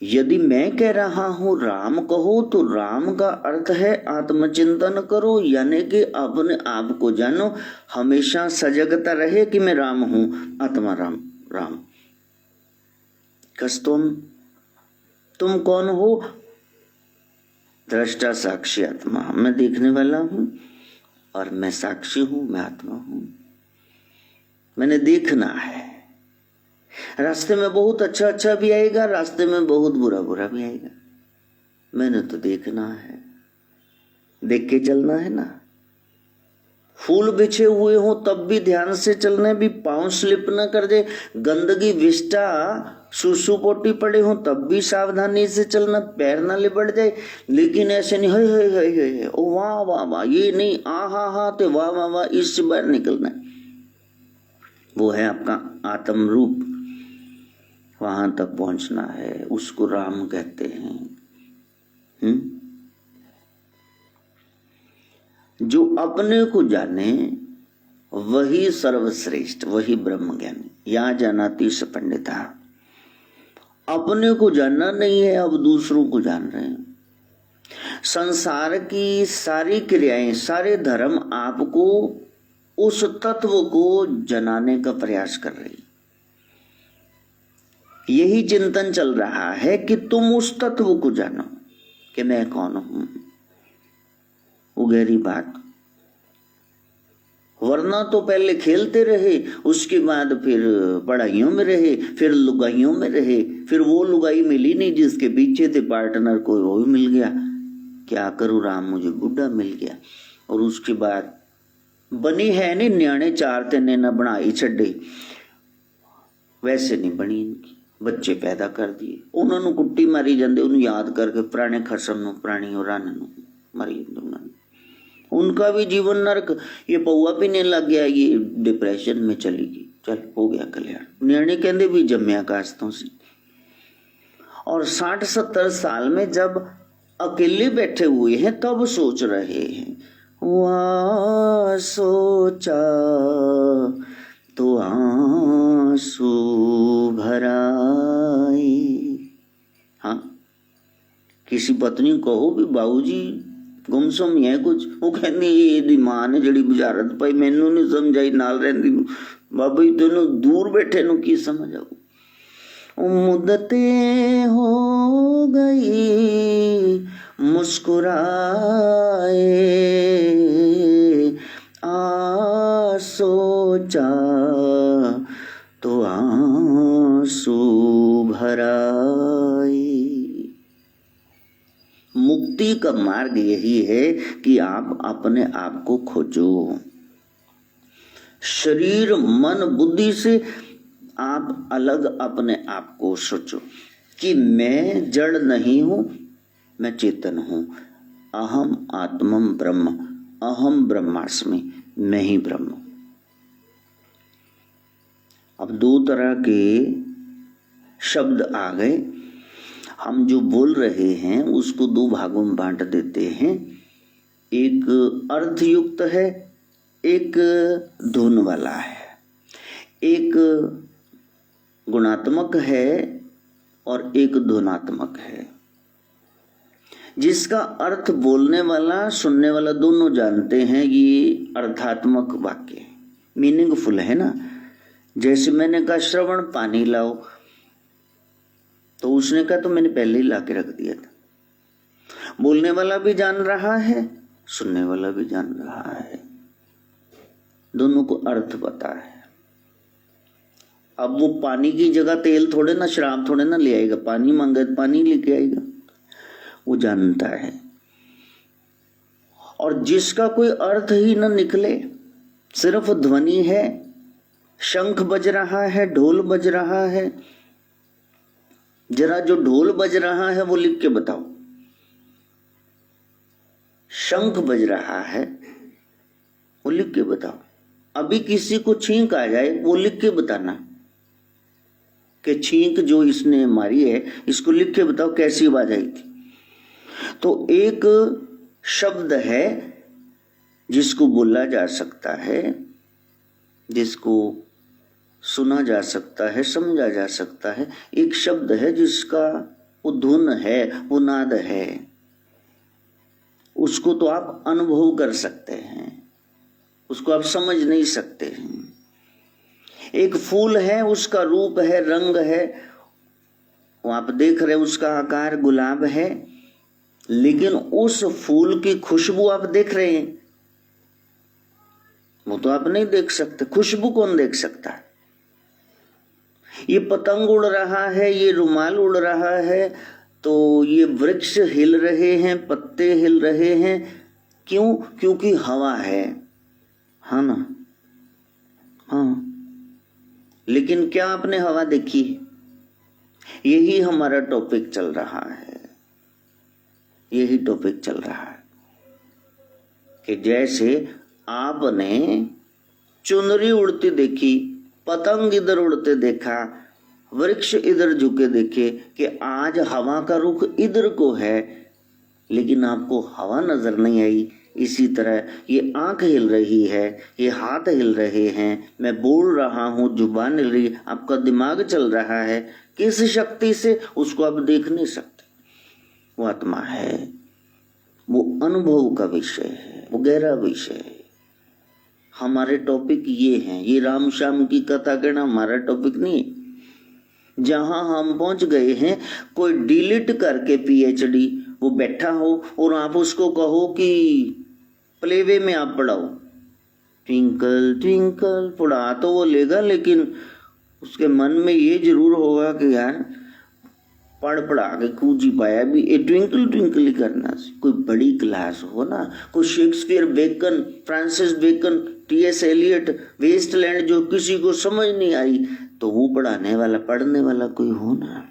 यदि मैं कह रहा हूं राम कहो, तो राम का अर्थ है आत्मचिंतन करो, यानी कि अपने आप को जानो, हमेशा सजगता रहे कि मैं राम हूं, आत्मा राम। राम कस तुम कौन हो? दृष्टा साक्षी आत्मा। मैं देखने वाला हूं और मैं साक्षी हूं, मैं आत्मा हूं। मैंने देखना है। रास्ते में बहुत अच्छा अच्छा भी आएगा, रास्ते में बहुत बुरा बुरा भी आएगा। मैंने तो देखना है, देख के चलना है ना। फूल बिछे हुए हो तब भी ध्यान से चलना, भी पांव स्लिप न कर जाए। गंदगी विष्टा सुसु पोटी पड़े हो तब भी सावधानी से चलना, पैर ना लिपट जाए। लेकिन ऐसे नहीं है ओ वाह वाह वाह, ये नहीं आ हा ते वाह वाह वाह, इससे बाहर निकलना है। वो है आपका आत्म रूप, वहां तक पहुंचना है, उसको राम कहते हैं। जो अपने को जाने वही सर्वश्रेष्ठ, वही ब्रह्म ज्ञानी। यहां जाना तीस पंडिता। अपने को जानना नहीं है, अब दूसरों को जान रहे हैं। संसार की सारी क्रियाएं, सारे धर्म आपको उस तत्व को जनाने का प्रयास कर रही। यही चिंतन चल रहा है कि तुम उस तत्व को जानो कि मैं कौन हूं। वो गहरी बात। वरना तो पहले खेलते रहे, उसके बाद फिर पढ़ाइयों में रहे, फिर लुगाइयों में रहे, फिर वो लुगाई मिली नहीं जिसके पीछे थे पार्टनर, कोई वो भी मिल गया। क्या करूं राम, मुझे बुढ़ा मिल गया। और उसके बाद बनी है नहीं न्याणे चार तेने न बनाई छड्डे, वैसे नहीं बनी इनकी। बच्चे पैदा कर दिए, उन्होंने कुट्टी मारी जाते, उन्हें याद करके पुराने खसम पुरानी और मारी जाते। उनका भी जीवन नरक। ये पौआ पीने लग गया, ये डिप्रेशन में चली गई, चल हो गया कल्याण। न्याणे कहते भी जम्या कास्तों से। और 60-70 साल में जब अकेले बैठे हुए हैं तब सोच रहे हैं, वहाँ सोचा तो आंसू भराए। हाँ, किसी पत्नी कहो भी बाबूजी गुमसुम है कुछ, वो कहती ये मां ने जड़ी बुझारत पाई, मैनू नहीं समझाई, नाल रहिंदी बाबा जी दोनों दूर बैठे नु की समझ आऊ। मुद्दते हो गई मुस्कुराए, आ सोचा तो आंसू भराए। मुक्ति का मार्ग यही है कि आप अपने आप को खोजो। शरीर मन बुद्धि से आप अलग अपने आप को सोचो कि मैं जड़ नहीं हूं, मैं चेतन हूं। अहम आत्मम ब्रह्म, अहम ब्रह्मास्मि, मैं ही ब्रह्म। अब दो तरह के शब्द आ गए। हम जो बोल रहे हैं उसको दो भागों में बांट देते हैं। एक अर्थयुक्त है, एक धुन वाला है। एक गुणात्मक है और एक धुनात्मक है। जिसका अर्थ बोलने वाला सुनने वाला दोनों जानते हैं, ये अर्थात्मक वाक्य मीनिंगफुल है ना। जैसे मैंने कहा श्रवण पानी लाओ, तो उसने कहा तो मैंने पहले ही लाके रख दिया था। बोलने वाला भी जान रहा है, सुनने वाला भी जान रहा है, दोनों को अर्थ पता है। अब वो पानी की जगह तेल थोड़े ना, शराब थोड़े ना ले आएगा। पानी मांगे तो पानी लेके आएगा, वो जानता है। और जिसका कोई अर्थ ही ना निकले, सिर्फ ध्वनि है, शंख बज रहा है, ढोल बज रहा है, जरा जो ढोल बज रहा है वो लिख के बताओ। शंख बज रहा है वो लिख के बताओ। अभी किसी को छींक आ जाए वो लिख के बताना कि छींक जो इसने मारी है, इसको लिख के बताओ कैसी आवाज आई थी। तो एक शब्द है जिसको बोला जा सकता है, जिसको सुना जा सकता है, समझा जा सकता है। एक शब्द है जिसका वो धुन है, वो नाद है, उसको तो आप अनुभव कर सकते हैं, उसको आप समझ नहीं सकते हैं। एक फूल है, उसका रूप है, रंग है, वो आप देख रहे, उसका आकार गुलाब है, लेकिन उस फूल की खुशबू आप देख रहे हैं, वो तो आप नहीं देख सकते। खुशबू कौन देख सकता है? ये पतंग उड़ रहा है, ये रुमाल उड़ रहा है, तो ये वृक्ष हिल रहे हैं, पत्ते हिल रहे हैं, क्यों? क्योंकि हवा है ना। हाँ, लेकिन क्या आपने हवा देखी? यही हमारा टॉपिक चल रहा है, यही टॉपिक चल रहा है कि जैसे आपने चुनरी उड़ती देखी, पतंग इधर उड़ते देखा, वृक्ष इधर झुके देखे कि आज हवा का रुख इधर को है, लेकिन आपको हवा नजर नहीं आई। इसी तरह ये आंख हिल रही है, ये हाथ हिल रहे हैं, मैं बोल रहा हूँ, जुबान हिल रही है, आपका दिमाग चल रहा है। किस शक्ति से? उसको आप देख नहीं सकते। वो आत्मा है, वो अनुभव का विषय है, वो गहरा विषय है। हमारे टॉपिक ये हैं, ये राम श्याम की कथा कहना हमारा टॉपिक नहीं है। जहां हम पहुंच गए हैं, कोई डिलीट करके पीएचडी वो बैठा हो और आप उसको कहो कि प्लेवे में आप पढ़ाओ, ट्विंकल ट्विंकल पढ़ा तो वो लेगा, लेकिन उसके मन में ये जरूर होगा कि यार पढ़ा के कूजी पाया भी ये ट्विंकल ट्विंकल ही करना। कोई बड़ी क्लास हो ना, कोई Shakespeare, Bacon, Francis Bacon, TS Eliot, Waste Land जो किसी को समझ नहीं आई, तो वो पढ़ाने वाला पढ़ने वाला कोई हो ना,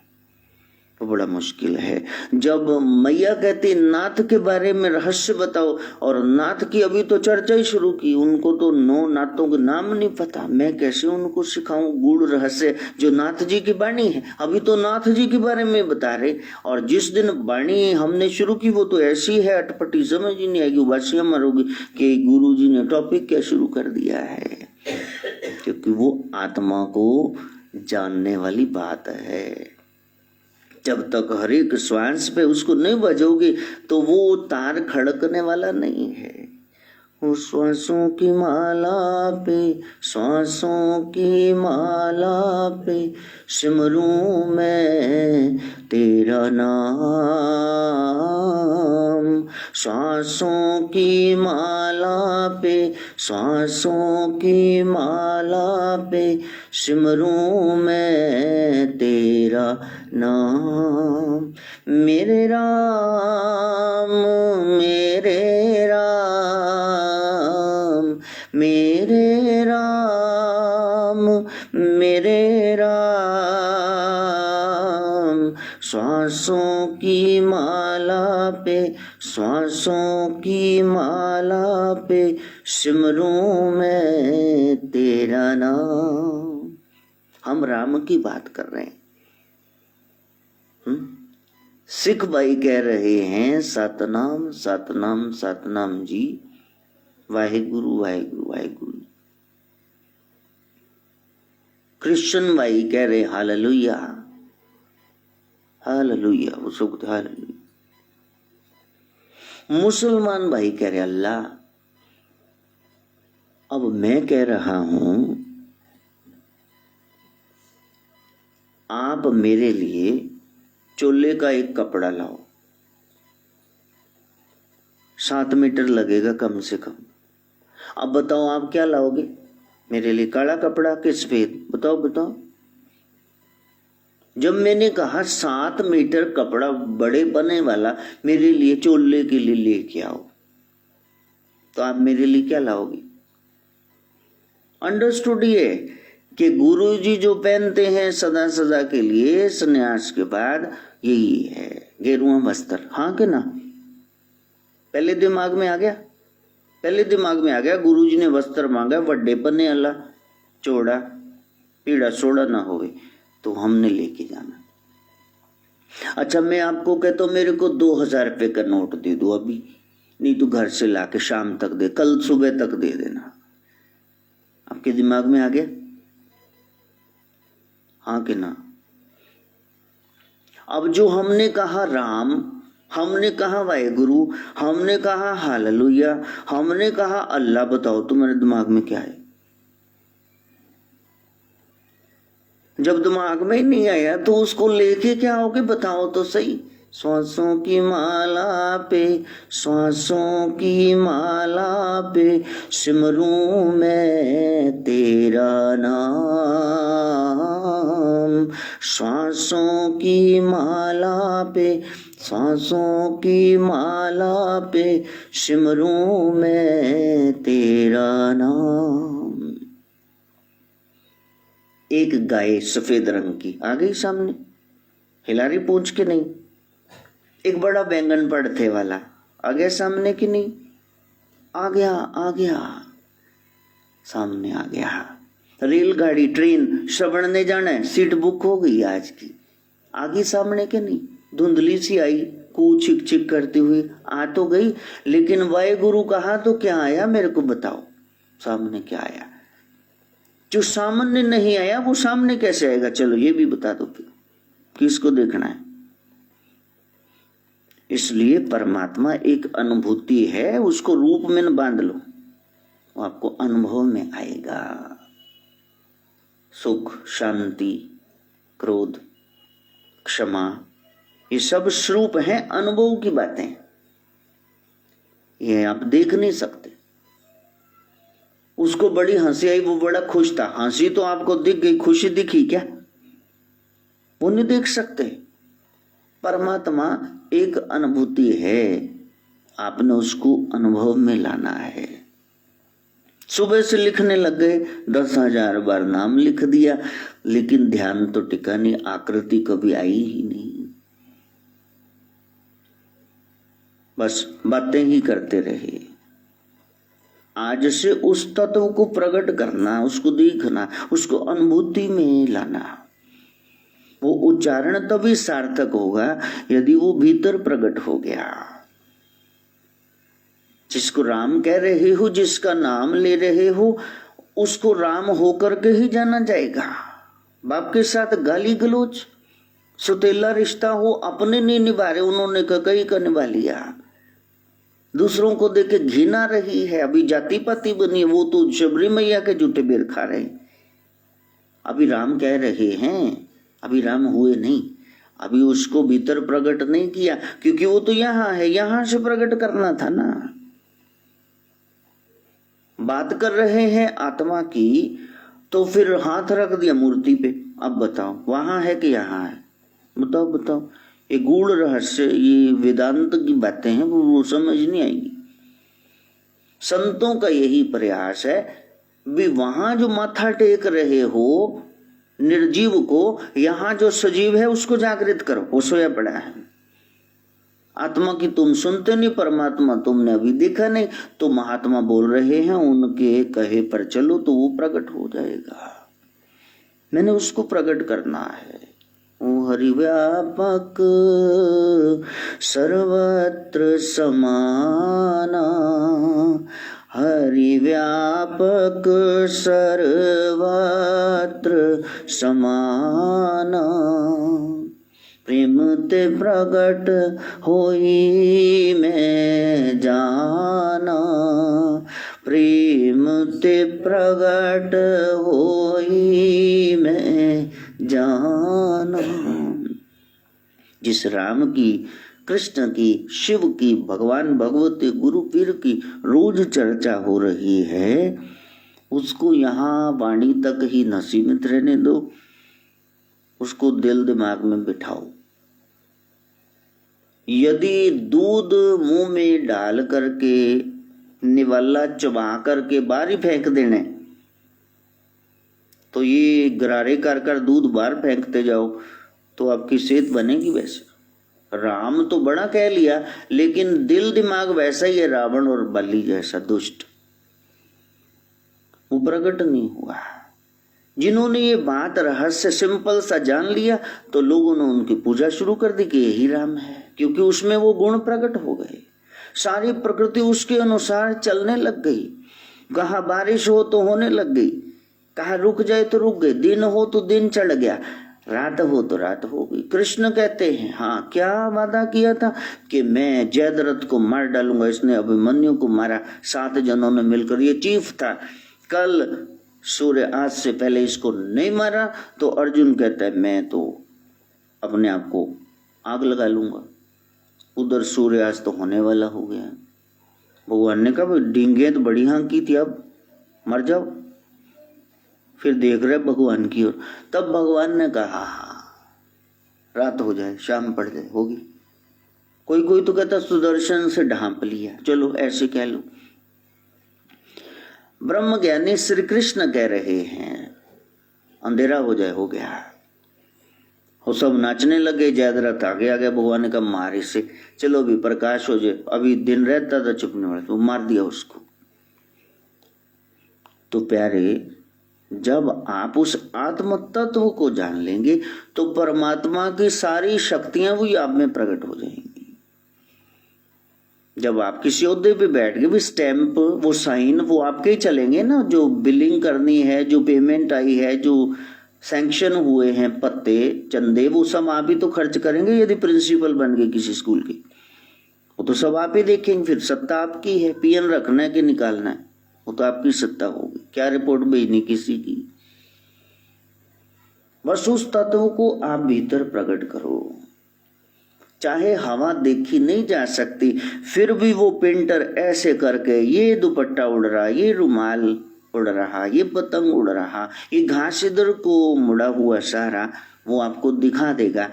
तो बड़ा मुश्किल है। जब मैया कहती नाथ के बारे में रहस्य बताओ, और नाथ की अभी तो चर्चा ही शुरू की, उनको तो 9 नाथों के नाम नहीं पता, मैं कैसे उनको सिखाऊं गूढ़ रहस्य जो नाथ जी की वाणी है। अभी तो नाथ जी के बारे में बता रहे, और जिस दिन वाणी हमने शुरू की वो तो ऐसी है अटपटी, समझ ही नहीं आएगी, वासियां मारोगी कि गुरु जी ने टॉपिक क्या शुरू कर दिया है, क्योंकि वो आत्मा को जानने वाली बात है। जब तक हर एक श्वास पे उसको नहीं बजोगे तो वो तार खड़कने वाला नहीं है। वो श्वासों की माला पे, श्वासों की माला पे सिमरूं मैं तेरा नाम, श्वासों की माला पे, श्वासों की माला पे सिमरूं मैं तेरा नाम। मेरे राम मेरे राम मेरे राम मेरे राम, श्वासों की माला पे, श्वासों की माला पे सिमरूं मैं तेरा नाम। हम राम की बात कर रहे हैं। सिख भाई कह रहे हैं सतनाम सतनाम सतनाम जी, वाहेगुरु वाहेगुरु वाहेगुरु। क्रिश्चियन भाई कह रहे हालेलुया हालेलुया, वो सब हालेलुया। मुसलमान भाई कह रहे अल्लाह। अब मैं कह रहा हूं आप मेरे लिए चोले का एक कपड़ा लाओ, 7 मीटर लगेगा कम से कम। अब बताओ आप क्या लाओगे मेरे लिए, काला कपड़ा कि सफेद? बताओ बताओ। जब मैंने कहा 7 मीटर कपड़ा बड़े बने वाला मेरे लिए चोले के लिए लेके आओ, तो आप मेरे लिए क्या लाओगे? अंडरस्टूड ये कि गुरु जी जो पहनते हैं सदा सदा के लिए संन्यास के बाद, यही है गेरुआ वस्त्र, हाँ कि ना? पहले दिमाग में आ गया, पहले दिमाग में आ गया। गुरु जी ने वस्त्र मांगा, वड्डे पन्ने अल्लाह, चौड़ा पीड़ा सोड़ा ना होवे, तो हमने लेके जाना। अच्छा मैं आपको कहता हूं मेरे को 2000 रुपए का नोट दे दो अभी, नहीं तो घर से लाके शाम तक दे, कल सुबह तक दे देना। आपके दिमाग में आ गया, हाँ कि ना? अब जो हमने कहा राम, हमने कहा वाहेगुरु, हमने कहा हालेलुया, हमने कहा अल्लाह, बताओ तुम्हारे दिमाग में क्या है? जब दिमाग में ही नहीं आया तो उसको लेके क्या आओगे, बताओ तो सही। श्वासों की माला पे, श्वासों की माला पे सिमरूं मैं तेरा नाम, श्वासों की माला पे, श्वासों की माला पे सिमरूं मैं तेरा नाम। एक गाय सफेद रंग की आ गई सामने, हिलारी पूछ के नहीं। एक बड़ा बैंगन पड़थे वाला आ गया सामने की नहीं? आ गया, आ गया, सामने आ गया। रेलगाड़ी, ट्रेन, श्रवण ने जाना है, सीट बुक हो गई आज की, आगे सामने के नहीं? धुंधली सी आई, कू छिक छिक करती हुई आ तो गई, लेकिन वाहेगुरु कहा तो क्या आया मेरे को बताओ, सामने क्या आया? जो सामने नहीं आया वो सामने कैसे आएगा? चलो ये भी बता दो फिर, किसको देखना है? इसलिए परमात्मा एक अनुभूति है, उसको रूप में न बांध लो। वो आपको अनुभव में आएगा। सुख, शांति, क्रोध, क्षमा, ये सब स्वरूप हैं अनुभव की बातें। ये आप देख नहीं सकते। उसको बड़ी हंसी आई, वो बड़ा खुश था, हंसी तो आपको दिख गई, खुशी दिखी क्या? वो नहीं देख सकते। परमात्मा एक अनुभूति है, आपने उसको अनुभव में लाना है। सुबह से लिखने लग गए, 10,000 बार नाम लिख दिया, लेकिन ध्यान तो टिका नहीं, आकृति कभी आई ही नहीं। बस बातें ही करते रहे। आज से उस तत्व को प्रकट करना, उसको देखना, उसको अनुभूति में लाना। वो उच्चारण तभी सार्थक होगा यदि वो भीतर प्रकट हो गया। जिसको राम कह रहे हो, जिसका नाम ले रहे हो, उसको राम होकर के ही जाना जाएगा। बाप के साथ गाली गलोच, सुतेला रिश्ता हो, अपने नहीं निभा रहे, उन्होंने कई का निभा लिया। दूसरों को देख के घिना रही है, अभी जाति पाति बनी है, वो तो शबरी मैया के जूठे बेर खा रहे। अभी राम कह रहे हैं, अभी राम हुए नहीं, अभी उसको भीतर प्रकट नहीं किया, क्योंकि वो तो यहाँ है, यहाँ से प्रकट करना था ना। बात कर रहे हैं आत्मा की, तो फिर हाथ रख दिया मूर्ति पे। अब बताओ वहां है कि यहाँ है? बताओ बताओ। ये गूढ़ रहस्य, ये वेदांत की बातें हैं, वो समझ नहीं आएगी। संतों का यही प्रयास है भी, वहां जो माथा टेक रहे हो निर्जीव को, यहाँ जो सजीव है उसको जागृत करो। वो सोया पड़ा है। आत्मा की तुम सुनते नहीं, परमात्मा तुमने अभी देखा नहीं, तो महात्मा बोल रहे हैं, उनके कहे पर चलो तो वो प्रकट हो जाएगा। मैंने उसको प्रकट करना है। ओ हरि व्यापक सर्वत्र समाना, हरि व्यापक सर्वत्र समाना, प्रेम ते प्रगट होई मैं जाना, प्रेम ते प्रगट होई मैं जाना। जिस राम की, कृष्ण की, शिव की, भगवान भगवती, गुरु पीर की रोज चर्चा हो रही है, उसको यहाँ वाणी तक ही न सीमित रहने दो, उसको दिल दिमाग में बिठाओ। यदि दूध मुंह में डाल करके निवाला चबा करके बाहर ही फेंक देने, तो ये गरारे कर दूध बाहर फेंकते जाओ तो आपकी सेहत बनेगी वैसे। राम तो बड़ा कह लिया, लेकिन दिल दिमाग वैसा ही है, रावण और बलि जैसा दुष्ट, वो प्रकट नहीं हुआ। जिन्होंने ये बात रहस्य सिंपल सा जान लिया, तो लोगों ने उनकी पूजा शुरू कर दी कि यही राम है, क्योंकि उसमें वो गुण प्रकट हो गए। सारी प्रकृति उसके अनुसार चलने लग गई। कहा बारिश हो तो होने लग गई, कहा रुक जाए तो रुक गई, दिन हो तो दिन चढ़ गया, रात हो तो रात हो गई। कृष्ण कहते हैं, हाँ क्या वादा किया था कि मैं जयद्रथ को मार डालूंगा, इसने अभिमन्यु को मारा, 7 जनों ने मिलकर, ये चीफ था। कल सूर्य आज से पहले इसको नहीं मारा, तो अर्जुन कहता है मैं तो अपने आप को आग लगा लूंगा। उधर सूर्यास्त तो होने वाला हो गया। भगवान ने कहा डींगे तो बड़ी हाँकी थी, अब मर जाओ। फिर देख रहे भगवान की ओर, तब भगवान ने कहा रात हो जाए, शाम पड़ जाए, होगी। कोई कोई तो कहता सुदर्शन से ढांप लिया, चलो ऐसे कह लो। ब्रह्म ज्ञानी श्री कृष्ण कह रहे हैं अंधेरा हो जाए, हो गया। वो सब नाचने लगे, जयद्रथ आगे आ गया। भगवान ने कहा मार इसे, चलो अभी प्रकाश हो जाए। अभी दिन रहता था चुपने वाला, तो मार दिया उसको। तो प्यारे, जब आप उस आत्म तत्व को जान लेंगे तो परमात्मा की सारी शक्तियां भी आप में प्रकट हो जाएंगी। जब आप किसी ओहदे पे बैठ गए, भी स्टैंप, वो साइन, वो आपके ही चलेंगे ना। जो बिलिंग करनी है, जो पेमेंट आई है, जो सैंक्शन हुए हैं पत्ते चंदे, वो सब आप ही तो खर्च करेंगे। यदि प्रिंसिपल बन गए किसी स्कूल के, वो तो सब आप ही देखेंगे। फिर सत्ता आपकी है, पीएन रखना है कि निकालना है। वो तो आपकी सत्ता होगी, क्या रिपोर्ट भेजनी किसी की। बस उस तत्व को आप भीतर प्रकट करो। चाहे हवा देखी नहीं जा सकती, फिर भी वो पेंटर ऐसे करके ये दुपट्टा उड़ रहा, ये रुमाल उड़ रहा, ये पतंग उड़ रहा, ये घास इधर को मुड़ा हुआ सारा, वो आपको दिखा देगा।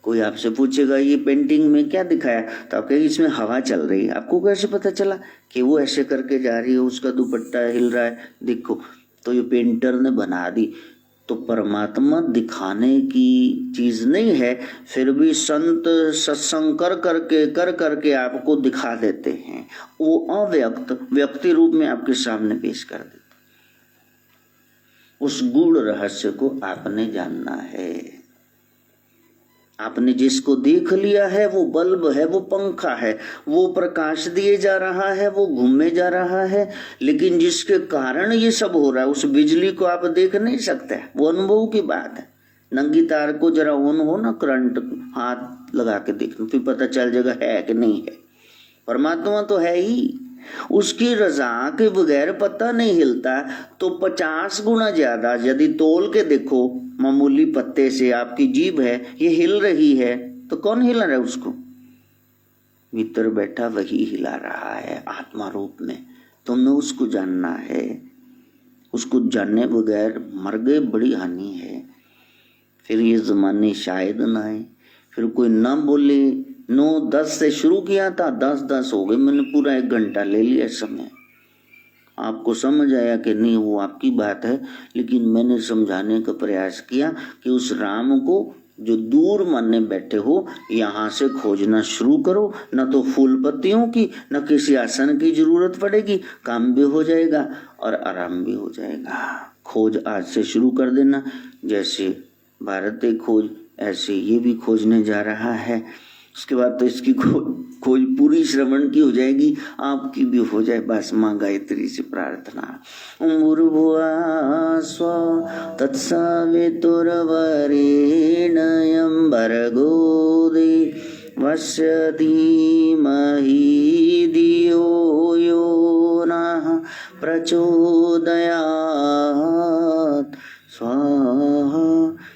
कोई आपसे पूछेगा ये पेंटिंग में क्या दिखाया, तो आप कहेंगे इसमें हवा चल रही है। आपको कैसे पता चला कि वो ऐसे करके जा रही है, उसका दुपट्टा हिल रहा है, देखो। तो ये पेंटर ने बना दी। तो परमात्मा दिखाने की चीज नहीं है, फिर भी संत सत्संग कर करके आपको दिखा देते हैं। वो अव्यक्त व्यक्ति रूप में आपके सामने पेश कर देते। उस गूढ़ रहस्य को आपने जानना है। आपने जिसको देख लिया है वो बल्ब है, वो पंखा है, वो प्रकाश दिए जा रहा है, वो घूमे जा रहा है, लेकिन जिसके कारण ये सब हो रहा है उस बिजली को आप देख नहीं सकते। वो अनुभव की बात है। नंगी तार को जरा ऑन हो ना, करंट हाथ लगा के देखना, फिर पता चल जाएगा है कि नहीं है। परमात्मा तो है ही, उसकी रजा के बगैर पता नहीं हिलता। तो 50 गुना ज्यादा यदि तोल के देखो, मामूली पत्ते से आपकी जीभ है ये हिल रही है, तो कौन हिला रहा है उसको? भीतर बैठा वही हिला रहा है आत्मा रूप में। तुमने उसको जानना है। उसको जानने बगैर मर गए बड़ी हानि है। फिर ये जमाने शायद ना आए, फिर कोई ना बोले। 9-10 से शुरू किया था, 10-10 हो गए, मैंने पूरा 1 घंटा ले लिया समय। आपको समझ आया कि नहीं वो आपकी बात है, लेकिन मैंने समझाने का प्रयास किया कि उस राम को जो दूर मानने बैठे हो, यहाँ से खोजना शुरू करो। न तो फूल पत्तियों की, न किसी आसन की जरूरत पड़ेगी, काम भी हो जाएगा और आराम भी हो जाएगा। खोज आज से शुरू कर देना। जैसे भारत एक खोज, ऐसे ये भी खोजने जा रहा है। उसके बाद तो इसकी खोज पूरी श्रवण की हो जाएगी, आपकी भी हो जाए। बस माँ गायत्री से प्रार्थना। भूर्भुवः स्वः तत्सवितुर्वरेण्यं भर्गो देवस्य धीमहि धियो यो नः प्रचोदयात्। स्वाहा।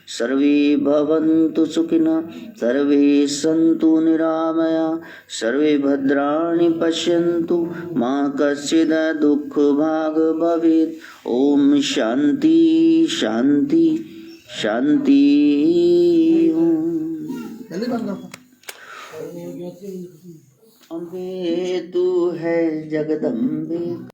सर्वे भवन्तु सुखिनः, सर्वे सन्तु निरामया, सर्वे भद्राणि पश्यन्तु, मा कश्चित् दुःखभाग् भवेत्। ओम शांति शांति शांति। अम्बे तू है जगदम्बे।